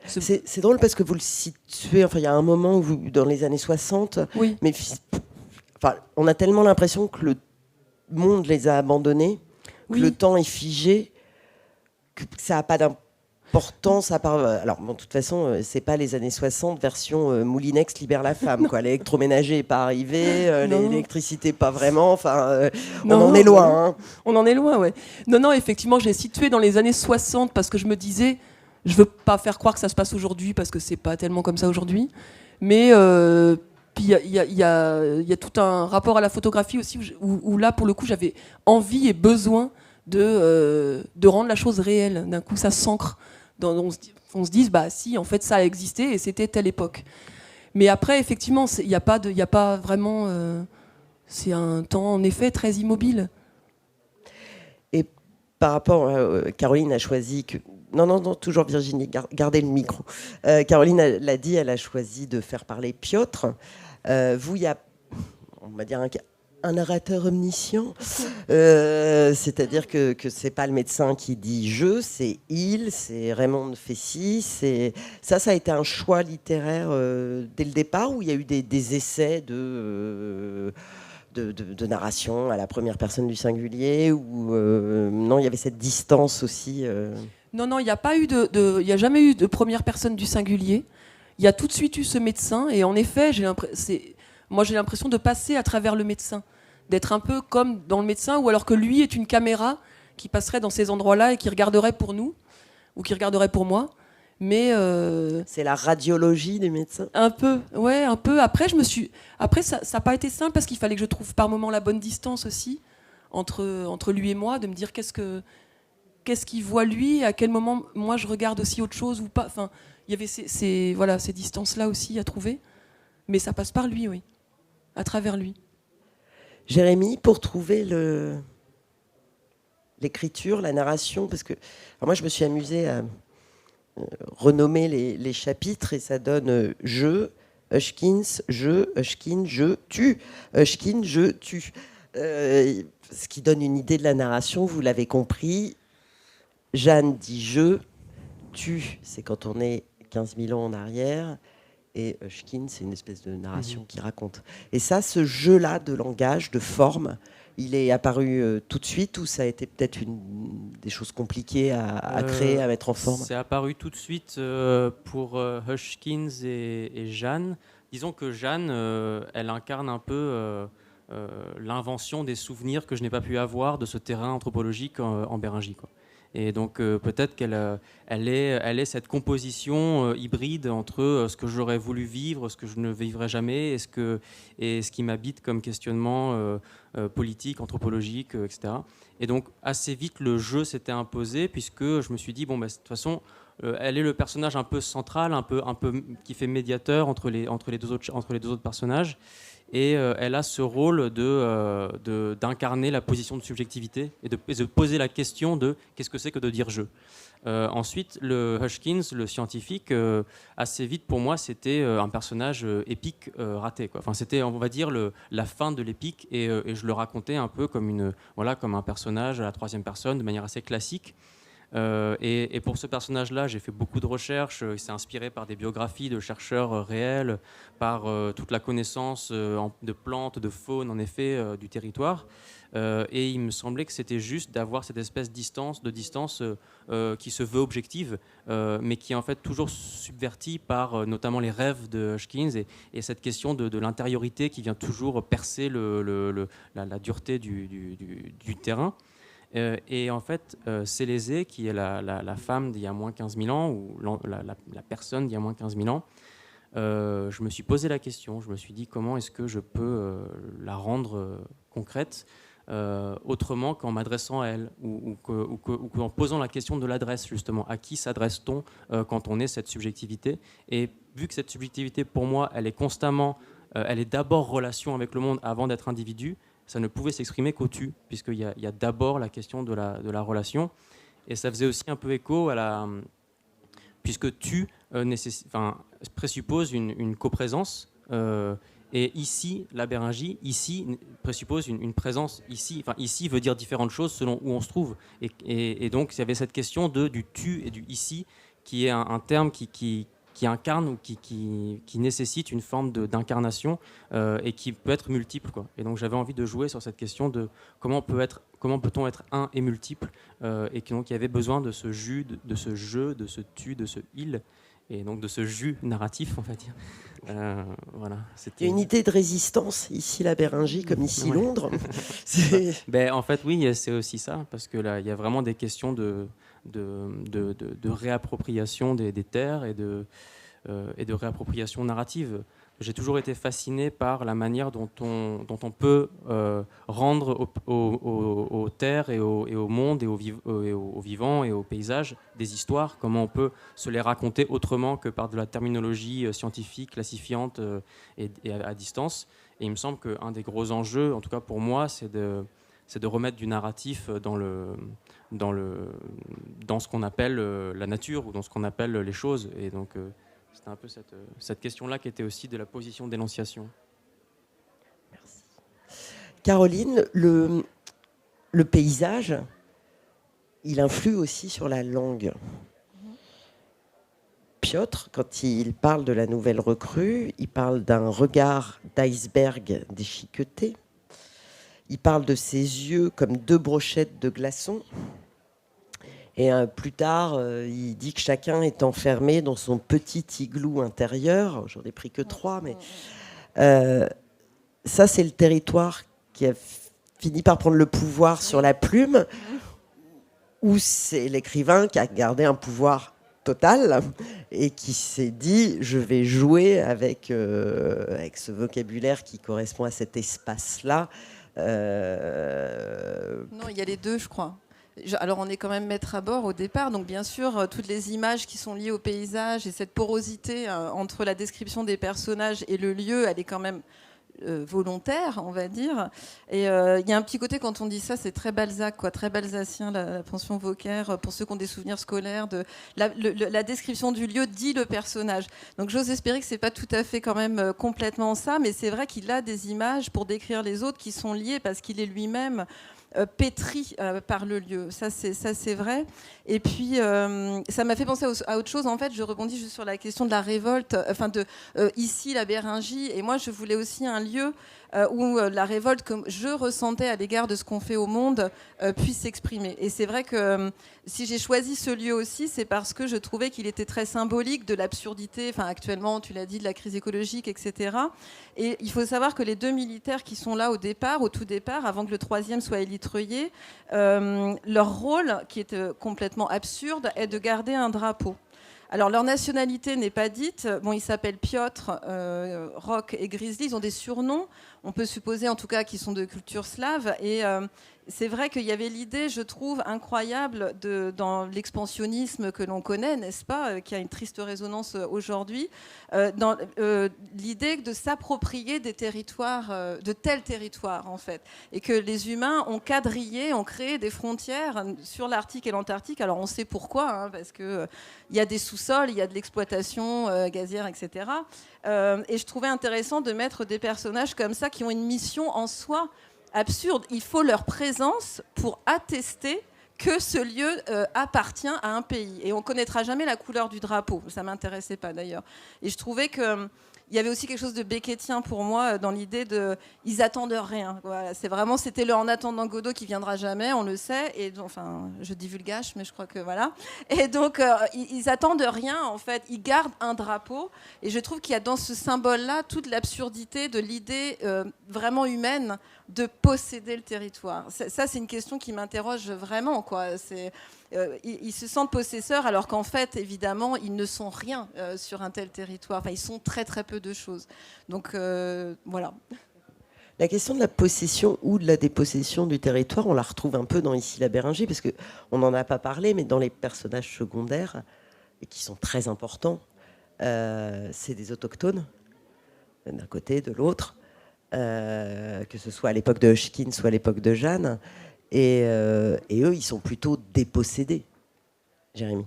C'est drôle parce que vous le situez, enfin il y a un moment où dans les années 60, oui. Mais on a tellement l'impression que le monde les a abandonnés que le temps est figé, que ça n'a pas d'importance à part... Alors, bon, de toute façon, c'est pas les années 60, version Moulinex libère la femme, quoi. L'électroménager n'est pas arrivé, l'électricité pas vraiment, enfin, on en est loin. Hein. On en est loin, ouais. Non, effectivement, j'ai situé dans les années 60 parce que je me disais, je veux pas faire croire que ça se passe aujourd'hui parce que c'est pas tellement comme ça aujourd'hui, mais... Puis il y a tout un rapport à la photographie aussi où là, pour le coup, j'avais envie et besoin de rendre la chose réelle. D'un coup, ça s'ancre. On se dit, bah si, en fait, ça a existé et c'était telle époque. Mais après, effectivement, il n'y a pas vraiment... c'est un temps, en effet, très immobile. Et par rapport... Caroline a choisi que... Non, toujours Virginie, gardez le micro. Caroline l'a dit, elle a choisi de faire parler Piotr. Vous, il y a, on va dire, un narrateur omniscient, c'est-à-dire que c'est pas le médecin qui dit je, c'est il, c'est Raymond Fessy. Ça a été un choix littéraire dès le départ, où il y a eu des essais de narration à la première personne du singulier, ou non, il y avait cette distance aussi. Non, il n'y a pas eu il y a jamais eu de première personne du singulier. Il y a tout de suite eu ce médecin, et en effet, j'ai l'impression de passer à travers le médecin, d'être un peu comme dans le médecin, ou alors que lui est une caméra qui passerait dans ces endroits-là et qui regarderait pour nous, ou qui regarderait pour moi. Mais c'est la radiologie des médecins. Un peu, ouais, un peu. Après, ça n'a pas été simple parce qu'il fallait que je trouve par moment la bonne distance aussi entre lui et moi, de me dire qu'est-ce qu'il voit lui, à quel moment moi je regarde aussi autre chose ou pas. Enfin, il y avait ces distances-là aussi à trouver. Mais ça passe par lui, oui. À travers lui. Jérémy, pour trouver l'écriture, la narration, parce que moi je me suis amusée à renommer les chapitres et ça donne je, Hushkins, Hushkin, je, tu, Hushkin, je, tu. Ce qui donne une idée de la narration, vous l'avez compris. Jeanne dit je, tu, c'est quand on est 15 000 ans en arrière, et Hushkin, c'est une espèce de narration qui raconte. Et ça, ce jeu-là de langage, de forme, il est apparu tout de suite, ou ça a été peut-être des choses compliquées à créer, à mettre en forme? C'est apparu tout de suite pour Hushkins et Jeanne. Disons que Jeanne, elle incarne un peu l'invention des souvenirs que je n'ai pas pu avoir de ce terrain anthropologique en Béringie, quoi. Et donc peut-être qu'elle est cette composition hybride entre ce que j'aurais voulu vivre, ce que je ne vivrai jamais, et ce qui m'habite comme questionnement politique, anthropologique, etc. Et donc assez vite le jeu s'était imposé, puisque je me suis dit, bon, bah, de toute façon, elle est le personnage un peu central, un peu qui fait médiateur entre les deux autres personnages. Et elle a ce rôle d'incarner la position de subjectivité et de poser la question de qu'est-ce que c'est que de dire je. Ensuite, le Hushkins, le scientifique, assez vite pour moi, c'était un personnage épique raté, quoi. Enfin, c'était, on va dire, la fin de l'épique, et je le racontais un peu comme un personnage à la troisième personne, de manière assez classique. Et pour ce personnage-là, j'ai fait beaucoup de recherches. Il s'est inspiré par des biographies de chercheurs réels, par toute la connaissance de plantes, de faune, en effet, du territoire. Et il me semblait que c'était juste d'avoir cette espèce de distance qui se veut objective, mais qui est en fait toujours subvertie par notamment les rêves de Hushkins et cette question de l'intériorité qui vient toujours percer la dureté du terrain. Et en fait, Célésée, qui est la femme d'il y a moins 15 000 ans, ou la personne d'il y a moins 15 000 ans, je me suis posé la question, je me suis dit comment est-ce que je peux la rendre concrète autrement qu'en m'adressant à elle, ou qu'en posant la question de l'adresse, justement. À qui s'adresse-t-on quand on est cette subjectivité? Et vu que cette subjectivité, pour moi, elle est d'abord relation avec le monde avant d'être individu, ça ne pouvait s'exprimer qu'au tu, puisqu'il y a d'abord la question de la relation. Et ça faisait aussi un peu écho puisque tu présuppose une coprésence. Et ici, la Béringie, ici, présuppose une présence ici. Enfin, ici veut dire différentes choses selon où on se trouve. Et donc, il y avait cette question du tu et du ici, qui est un terme qui incarne ou qui nécessite une forme d'incarnation et qui peut être multiple, quoi. Et donc j'avais envie de jouer sur cette question de comment on peut être comment peut-on être un et multiple, et donc il y avait besoin de ce jus, de ce jeu, de ce tu, de ce il, et donc de ce jus narratif, on va dire. Voilà, Il y a une idée de résistance, ici la Béringie, comme ici Ouais. Londres. En fait, oui, c'est aussi ça, parce que là, il y a vraiment des questions de réappropriation des terres et de réappropriation narrative. J'ai toujours été fasciné par la manière dont on peut rendre aux terres et au monde et aux vivants et aux paysages des histoires, comment on peut se les raconter autrement que par de la terminologie scientifique, classifiante et à distance. Et il me semble qu'un des gros enjeux, en tout cas pour moi, c'est de remettre du narratif dans ce qu'on appelle la nature ou dans ce qu'on appelle les choses. Et donc, c'était un peu cette question-là qui était aussi de la position d'énonciation. Merci. Caroline, le paysage, il influe aussi sur la langue. Piotr, quand il parle de la nouvelle recrue, il parle d'un regard d'iceberg déchiqueté. Il parle de ses yeux comme 2 brochettes de glaçons. Et plus tard, il dit que chacun est enfermé dans son petit igloo intérieur. J'en ai pris que 3, mais ça, c'est le territoire qui a fini par prendre le pouvoir sur la plume, ou c'est l'écrivain qui a gardé un pouvoir total et qui s'est dit je vais jouer avec ce vocabulaire qui correspond à cet espace-là. Non, il y a les deux, je crois. Alors, on est quand même maître à bord au départ. Donc, bien sûr, toutes les images qui sont liées au paysage et cette porosité entre la description des personnages et le lieu, elle est quand même volontaire, on va dire. Et il y a un petit côté, quand on dit ça, c'est très Balzac, quoi, très balzacien, la pension Vauquer, pour ceux qui ont des souvenirs scolaires. La description du lieu dit le personnage. Donc, j'ose espérer que c'est pas tout à fait quand même complètement ça, mais c'est vrai qu'il a des images pour décrire les autres qui sont liées parce qu'il est lui-même pétri par le lieu. Ça, c'est vrai. Et puis, ça m'a fait penser à autre chose. En fait, je rebondis juste sur la question de la révolte, ici, la Béringie. Et moi, je voulais aussi un lieu où la révolte que je ressentais à l'égard de ce qu'on fait au monde puisse s'exprimer. Et c'est vrai que si j'ai choisi ce lieu aussi, c'est parce que je trouvais qu'il était très symbolique de l'absurdité, actuellement, tu l'as dit, de la crise écologique, etc. Et il faut savoir que les 2 militaires qui sont là au tout départ, avant que le 3e soit élitreuillé, leur rôle, qui est complètement absurde, est de garder un drapeau. Alors, leur nationalité n'est pas dite. Bon, ils s'appellent Piotr, Rock et Grizzly. Ils ont des surnoms. On peut supposer, en tout cas, qu'ils sont de culture slave. Et c'est vrai qu'il y avait l'idée, je trouve, incroyable dans l'expansionnisme que l'on connaît, n'est-ce pas, qui a une triste résonance aujourd'hui, dans l'idée de s'approprier des territoires, de tels territoires, en fait. Et que les humains ont quadrillé, ont créé des frontières sur l'Arctique et l'Antarctique. Alors, on sait pourquoi, parce qu'il y a des sous-sols, il y a de l'exploitation gazière, etc. Et je trouvais intéressant de mettre des personnages comme ça qui ont une mission en soi absurde. Il faut leur présence pour attester que ce lieu appartient à un pays. Et on ne connaîtra jamais la couleur du drapeau. Ça ne m'intéressait pas d'ailleurs. Et je trouvais que il y avait aussi quelque chose de beckettien pour moi dans l'idée de ils attendent rien. Voilà, c'était le en attendant Godot qui viendra jamais, on le sait. Et donc, je divulgage, mais je crois que voilà. Et donc ils attendent rien en fait. Ils gardent un drapeau. Et je trouve qu'il y a dans ce symbole-là toute l'absurdité de l'idée vraiment humaine de posséder le territoire. Ça, c'est une question qui m'interroge vraiment, quoi. Ils se sentent possesseurs alors qu'en fait, évidemment, ils ne sont rien sur un tel territoire. Ils sont très, très peu de choses. Donc, voilà. La question de la possession ou de la dépossession du territoire, on la retrouve un peu dans Ici la Béringie, parce qu'on n'en a pas parlé, mais dans les personnages secondaires, et qui sont très importants, c'est des autochtones, d'un côté, de l'autre, que ce soit à l'époque de Hushkin, soit à l'époque de Jeanne. Et eux, ils sont plutôt dépossédés. Jérémy.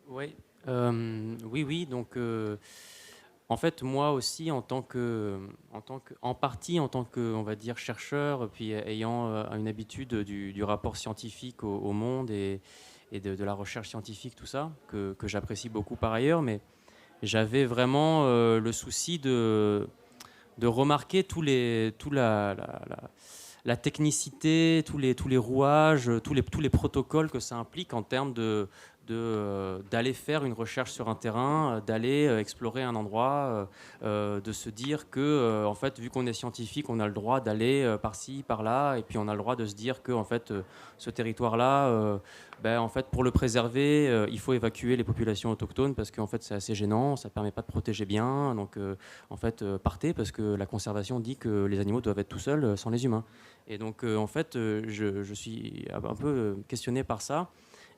Oui, oui. Donc, en fait, moi aussi, en partie en tant que, on va dire, chercheur, puis ayant une habitude du rapport scientifique au monde et de la recherche scientifique, tout ça, que j'apprécie beaucoup par ailleurs, mais j'avais vraiment le souci de remarquer la technicité, tous les rouages, tous les protocoles que ça implique en termes d'aller faire une recherche sur un terrain, d'aller explorer un endroit, de se dire que, en fait, vu qu'on est scientifique, on a le droit d'aller par-ci, par-là, et puis on a le droit de se dire que, en fait, ce territoire-là, en fait, pour le préserver, il faut évacuer les populations autochtones parce qu'en fait, c'est assez gênant, ça ne permet pas de protéger bien. Donc, en fait, partez parce que la conservation dit que les animaux doivent être tout seuls sans les humains. Et donc, en fait, je suis un peu questionné par ça.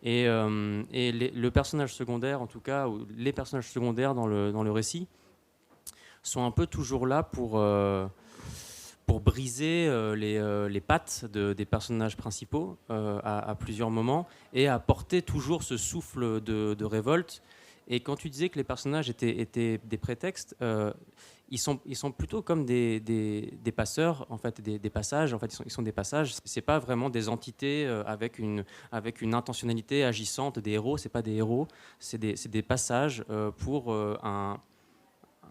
Et le personnage secondaire, en tout cas, ou les personnages secondaires dans le récit, sont un peu toujours là pour briser les pattes des personnages principaux à plusieurs moments et à porter toujours ce souffle de révolte. Et quand tu disais que les personnages étaient des prétextes, ils sont plutôt comme des passeurs, en fait, des passages. En fait, ils sont des passages. C'est pas vraiment des entités avec une intentionnalité agissante des héros. C'est pas des héros. C'est des passages pour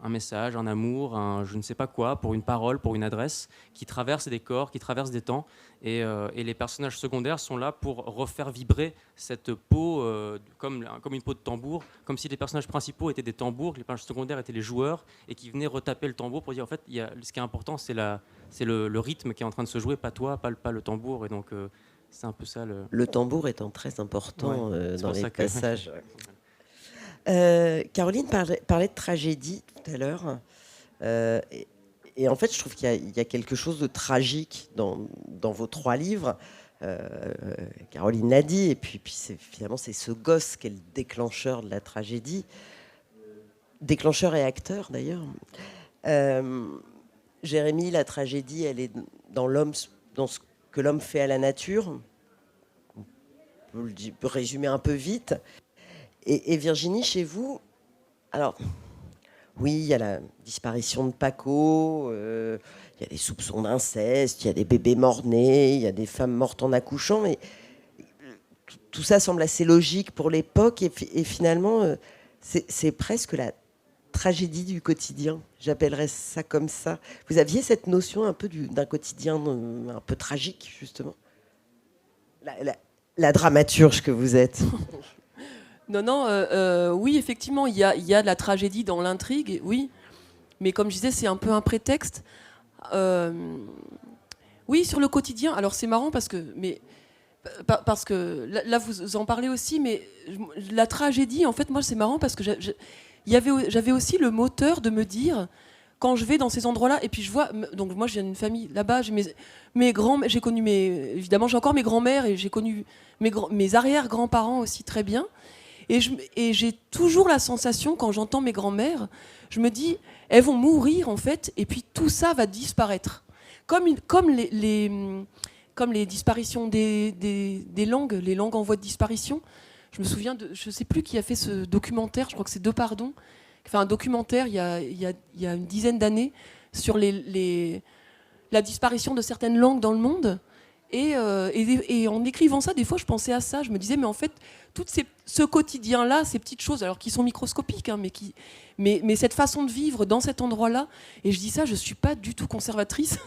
un message, un amour, je ne sais pas quoi, pour une parole, pour une adresse, qui traverse des corps, qui traverse des temps. Et les personnages secondaires sont là pour refaire vibrer cette peau comme une peau de tambour, comme si les personnages principaux étaient des tambours, que les personnages secondaires étaient les joueurs, et qui venaient retaper le tambour pour dire, en fait, ce qui est important, c'est le rythme qui est en train de se jouer, pas toi, pas le tambour. Et donc, c'est un peu ça. Le tambour étant très important dans les passages. Caroline parlait de tragédie tout à l'heure. Et en fait, je trouve qu'il y a quelque chose de tragique dans vos 3 livres. Caroline l'a dit, et puis finalement, c'est ce gosse qui est le déclencheur de la tragédie. Déclencheur et acteur, d'ailleurs. Jérémie, la tragédie, elle est dans ce que l'homme fait à la nature. On peut le résumer un peu vite. Et Virginie, chez vous, alors, oui, il y a la disparition de Paco, il y a des soupçons d'inceste, il y a des bébés mort-nés, il y a des femmes mortes en accouchant, mais tout ça semble assez logique pour l'époque, et finalement, c'est presque la tragédie du quotidien, j'appellerais ça comme ça. Vous aviez cette notion un peu d'un quotidien un peu tragique, justement, la dramaturge que vous êtes. Non, oui, effectivement, il y a de la tragédie dans l'intrigue, oui. Mais comme je disais, c'est un peu un prétexte. Oui, sur le quotidien. Alors, c'est marrant parce que là, vous en parlez aussi, mais la tragédie, en fait, moi, c'est marrant parce que j'avais aussi le moteur de me dire, quand je vais dans ces endroits-là, et puis je vois, donc moi, j'ai une famille là-bas, j'ai j'ai connu évidemment, j'ai encore mes grands-mères et j'ai connu mes arrière-grands-parents aussi très bien. Et j'ai toujours la sensation, quand j'entends mes grands-mères, je me dis, elles vont mourir en fait, et puis tout ça va disparaître. Comme les disparitions des langues, les langues en voie de disparition. Je me souviens, je ne sais plus qui a fait ce documentaire, je crois que c'est Depardon, qui a fait un documentaire il y a une dizaine d'années sur la disparition de certaines langues dans le monde. Et en écrivant ça, des fois, je pensais à ça. Je me disais, mais en fait, ce quotidien-là, ces petites choses, alors qui sont microscopiques, hein, mais cette façon de vivre dans cet endroit-là, et je dis ça, je ne suis pas du tout conservatrice,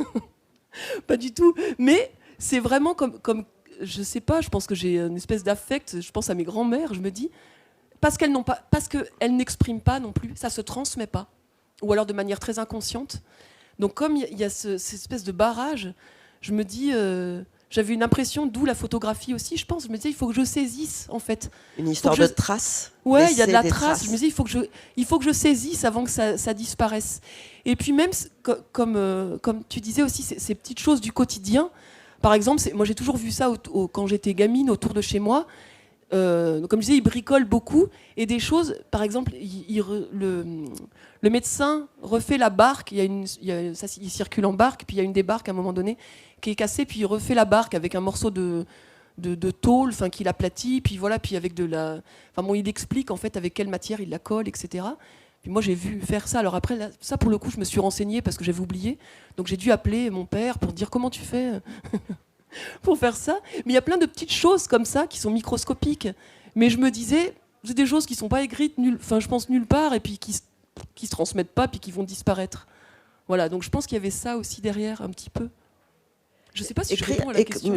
pas du tout, mais c'est vraiment comme je ne sais pas, je pense que j'ai une espèce d'affect, je pense à mes grands-mères, je me dis, parce qu'elles n'expriment pas non plus, ça ne se transmet pas, ou alors de manière très inconsciente. Donc comme il y a cette espèce de barrage, je me dis... j'avais une impression, d'où la photographie aussi, je pense. Je me disais, il faut que je saisisse, en fait. Une histoire de traces. Ouais, il y a de la trace. Je me disais, il faut que je saisisse avant que ça disparaisse. Et puis même, comme tu disais aussi, ces petites choses du quotidien. Par exemple, moi j'ai toujours vu ça quand j'étais gamine autour de chez moi. Comme je disais, ils bricolent beaucoup. Et des choses, par exemple, le médecin refait la barque. Il circule en barque, puis il y a une des barques à un moment donné qui est cassée, puis il refait la barque avec un morceau de tôle, enfin qu'il aplatit, puis voilà, puis avec il explique en fait avec quelle matière il la colle, etc. Puis moi j'ai vu faire ça. Alors après, là, ça pour le coup, je me suis renseignée parce que j'avais oublié. Donc j'ai dû appeler mon père pour dire comment tu fais pour faire ça. Mais il y a plein de petites choses comme ça qui sont microscopiques. Mais je me disais, c'est des choses qui sont pas écrites, je pense nulle part, et puis qui se transmettent pas, puis qui vont disparaître. Voilà. Donc je pense qu'il y avait ça aussi derrière un petit peu. Je ne sais pas si je réponds à la question.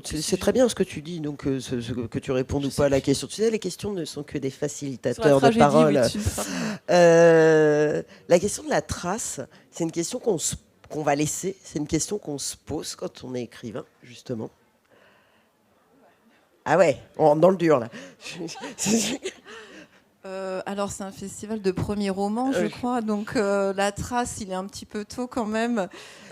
C'est très bien ce que tu dis, donc que tu répondes ou pas à la question. Tu sais, les questions ne sont que des facilitateurs de parole. La question de la trace, c'est une question qu'on va laisser, c'est une question qu'on se pose quand on est écrivain, justement. Ah ouais, on rentre dans le dur, là. Alors, c'est un festival de premiers romans, je crois. Donc, la trace, il est un petit peu tôt quand même.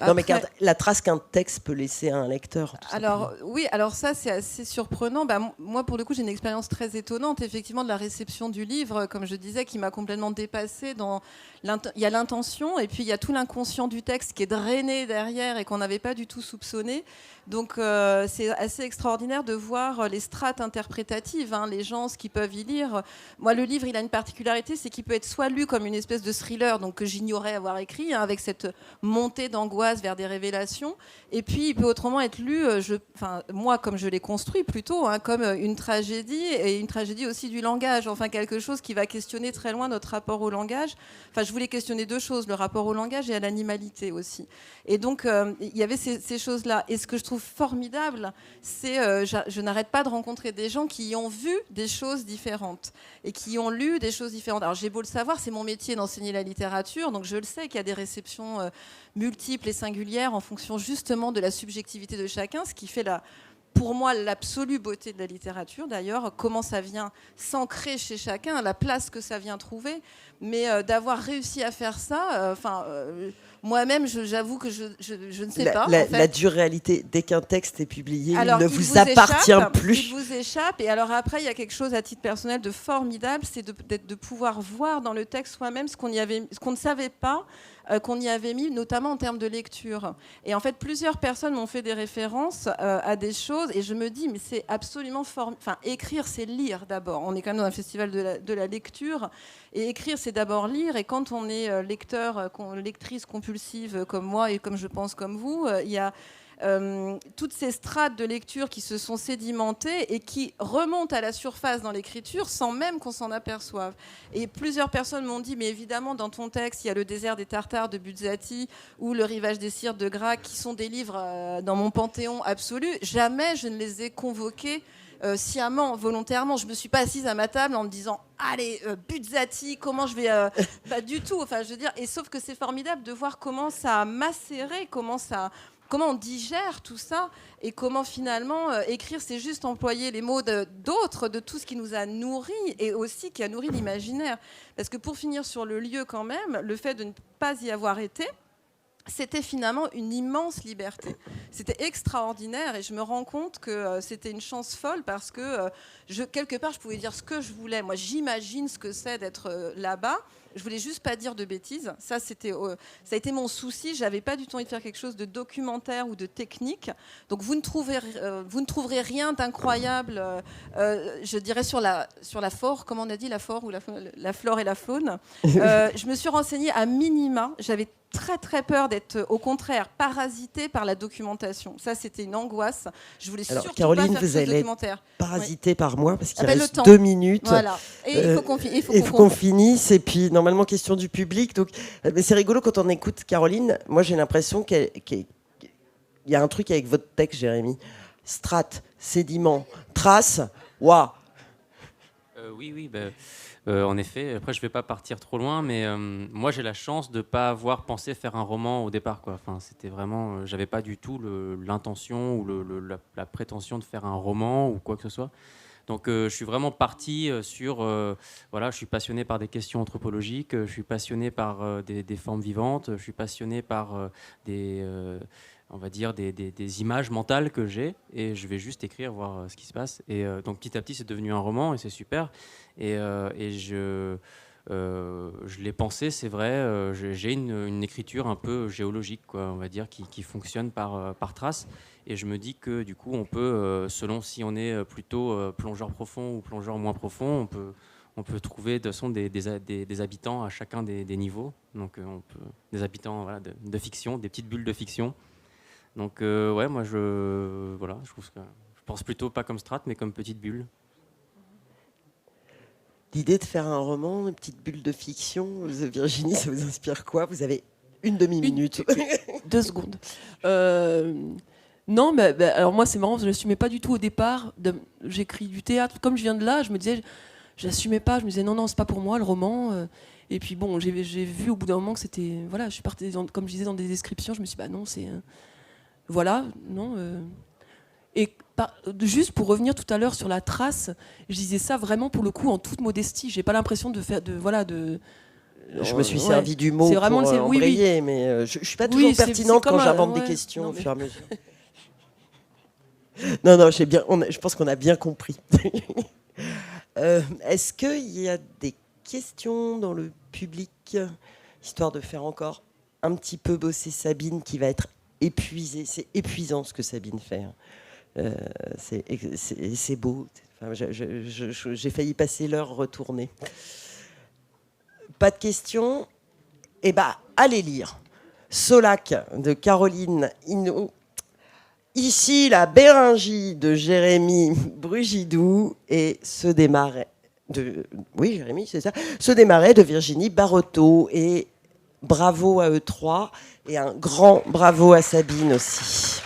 Non, mais la trace qu'un texte peut laisser à un lecteur. Alors, oui, alors ça, c'est assez surprenant. Moi, pour le coup, j'ai une expérience très étonnante, effectivement, de la réception du livre, comme je disais, qui m'a complètement dépassée. Il y a l'intention, et puis il y a tout l'inconscient du texte qui est drainé derrière et qu'on n'avait pas du tout soupçonné. Donc, c'est assez extraordinaire de voir les strates interprétatives, les gens, ce qu'ils peuvent y lire. Moi, le livre, il a une particularité, c'est qu'il peut être soit lu comme une espèce de thriller, donc que j'ignorais avoir écrit, avec cette montée d'angoisse vers des révélations. Et puis, il peut autrement être lu, moi, comme je l'ai construit plutôt, comme une tragédie, et une tragédie aussi du langage. Enfin, quelque chose qui va questionner très loin notre rapport au langage. Enfin, je voulais questionner deux choses, le rapport au langage et à l'animalité aussi. Et donc, il y avait ces choses-là. Et ce que je trouve formidable, c'est je n'arrête pas de rencontrer des gens qui ont vu des choses différentes et qui ont lu des choses différentes. Alors, j'ai beau le savoir, c'est mon métier d'enseigner la littérature, donc je le sais qu'il y a des réceptions multiples et singulières en fonction justement de la subjectivité de chacun, ce qui fait pour moi l'absolue beauté de la littérature d'ailleurs, comment ça vient s'ancrer chez chacun, la place que ça vient trouver, mais d'avoir réussi à faire ça, moi-même j'avoue que je ne sais pas. La dure réalité, dès qu'un texte est publié, il ne vous appartient plus. Il vous échappe, et alors après il y a quelque chose à titre personnel de formidable, c'est de pouvoir voir dans le texte soi-même ce qu'on ne savait pas, qu'on y avait mis, notamment en termes de lecture. Et en fait, plusieurs personnes m'ont fait des références à des choses, et je me dis, mais c'est absolument formidable. Écrire, c'est lire d'abord. On est quand même dans un festival de la lecture, et écrire, c'est d'abord lire. Et quand on est lectrice compulsive comme moi, et comme je pense comme vous, il y a toutes ces strates de lecture qui se sont sédimentées et qui remontent à la surface dans l'écriture sans même qu'on s'en aperçoive. Et plusieurs personnes m'ont dit, mais évidemment, dans ton texte, il y a Le désert des Tartares de Buzzati ou Le rivage des Cires de Grac, qui sont des livres dans mon panthéon absolu. Jamais je ne les ai convoqués sciemment, volontairement. Je ne me suis pas assise à ma table en me disant « Allez, Buzzati, comment je vais... » Pas du tout. Enfin, je veux dire, et sauf que c'est formidable de voir comment ça a macéré, comment on digère tout ça, et comment finalement écrire, c'est juste employer les mots d'autres, de tout ce qui nous a nourris et aussi qui a nourri l'imaginaire. Parce que pour finir sur le lieu quand même, le fait de ne pas y avoir été, c'était finalement une immense liberté. C'était extraordinaire, et je me rends compte que c'était une chance folle parce que quelque part je pouvais dire ce que je voulais. Moi, j'imagine ce que c'est d'être là-bas. Je voulais juste pas dire de bêtises. Ça a été mon souci. J'avais pas du tout envie de faire quelque chose de documentaire ou de technique. Donc vous ne trouverez rien d'incroyable, je dirais, sur la flore, comment on a dit, la flore ou la flore et la faune. Je me suis renseignée à minima. J'avais très très peur d'être au contraire parasitée par la documentation. Ça, c'était une angoisse. Je voulais surtout Caroline, pas faire vous allez documentaire. Parasitée par moi parce qu'il reste le 2 minutes. Voilà. Et il faut qu'on finisse. Et puis normalement question du public. Donc mais c'est rigolo quand on écoute Caroline. Moi j'ai l'impression qu'il y a un truc avec votre texte, Jérémy. Strate, sédiment, trace. Waouh. Oui. En effet, après je vais pas partir trop loin, mais moi j'ai la chance de pas avoir pensé faire un roman au départ, quoi. Enfin, c'était vraiment, j'avais pas du tout l'intention ou la prétention de faire un roman ou quoi que ce soit. Donc je suis vraiment parti sur, voilà, je suis passionné par des questions anthropologiques, je suis passionné par des formes vivantes, je suis passionné par on va dire des images mentales que j'ai, et je vais juste écrire, voir ce qui se passe. Et donc petit à petit c'est devenu un roman, et c'est super. Et je l'ai pensé, c'est vrai, j'ai une écriture un peu géologique, quoi, on va dire, qui fonctionne par traces. Et je me dis que du coup on peut, selon si on est plutôt plongeur profond ou plongeur moins profond, on peut trouver de toute façon des habitants à chacun des niveaux. Donc des habitants, voilà, de fiction, des petites bulles de fiction. Donc ouais, moi je pense plutôt pas comme strate, mais comme petite bulle. L'idée de faire un roman, une petite bulle de fiction, Virginie, ça vous inspire quoi? Vous avez une demi-minute. 2 secondes. Non, mais alors moi c'est marrant, je n'assumais pas du tout au départ. J'écris du théâtre, comme je viens de là, je me disais, j'assumais pas, je me disais non, c'est pas pour moi le roman. Et puis bon, j'ai vu au bout d'un moment que c'était, voilà, je suis partie, comme je disais dans des descriptions, je me suis dit, bah non, c'est, voilà, non. Et juste pour revenir tout à l'heure sur la trace, je disais ça vraiment pour le coup en toute modestie. J'ai pas l'impression de faire, Je me suis servi du mot c'est vraiment pour embrayer, mais je suis pas toujours pertinente quand j'invente des questions au fur et à mesure. Non, je pense qu'on a bien compris. Est-ce qu'il y a des questions dans le public, histoire de faire encore un petit peu bosser Sabine, qui va être épuisée. C'est épuisant ce que Sabine fait. C'est beau. Enfin, j'ai failli passer l'heure retournée. Pas de questions? Eh bien, allez lire Solac de Caroline Hinault. Ici, la Béringie de Jérémy Brugidou et Se démarrait oui, Jérémy, c'est ça. Se démarrait de Virginie Barotteau. Et bravo à eux trois et un grand bravo à Sabine aussi.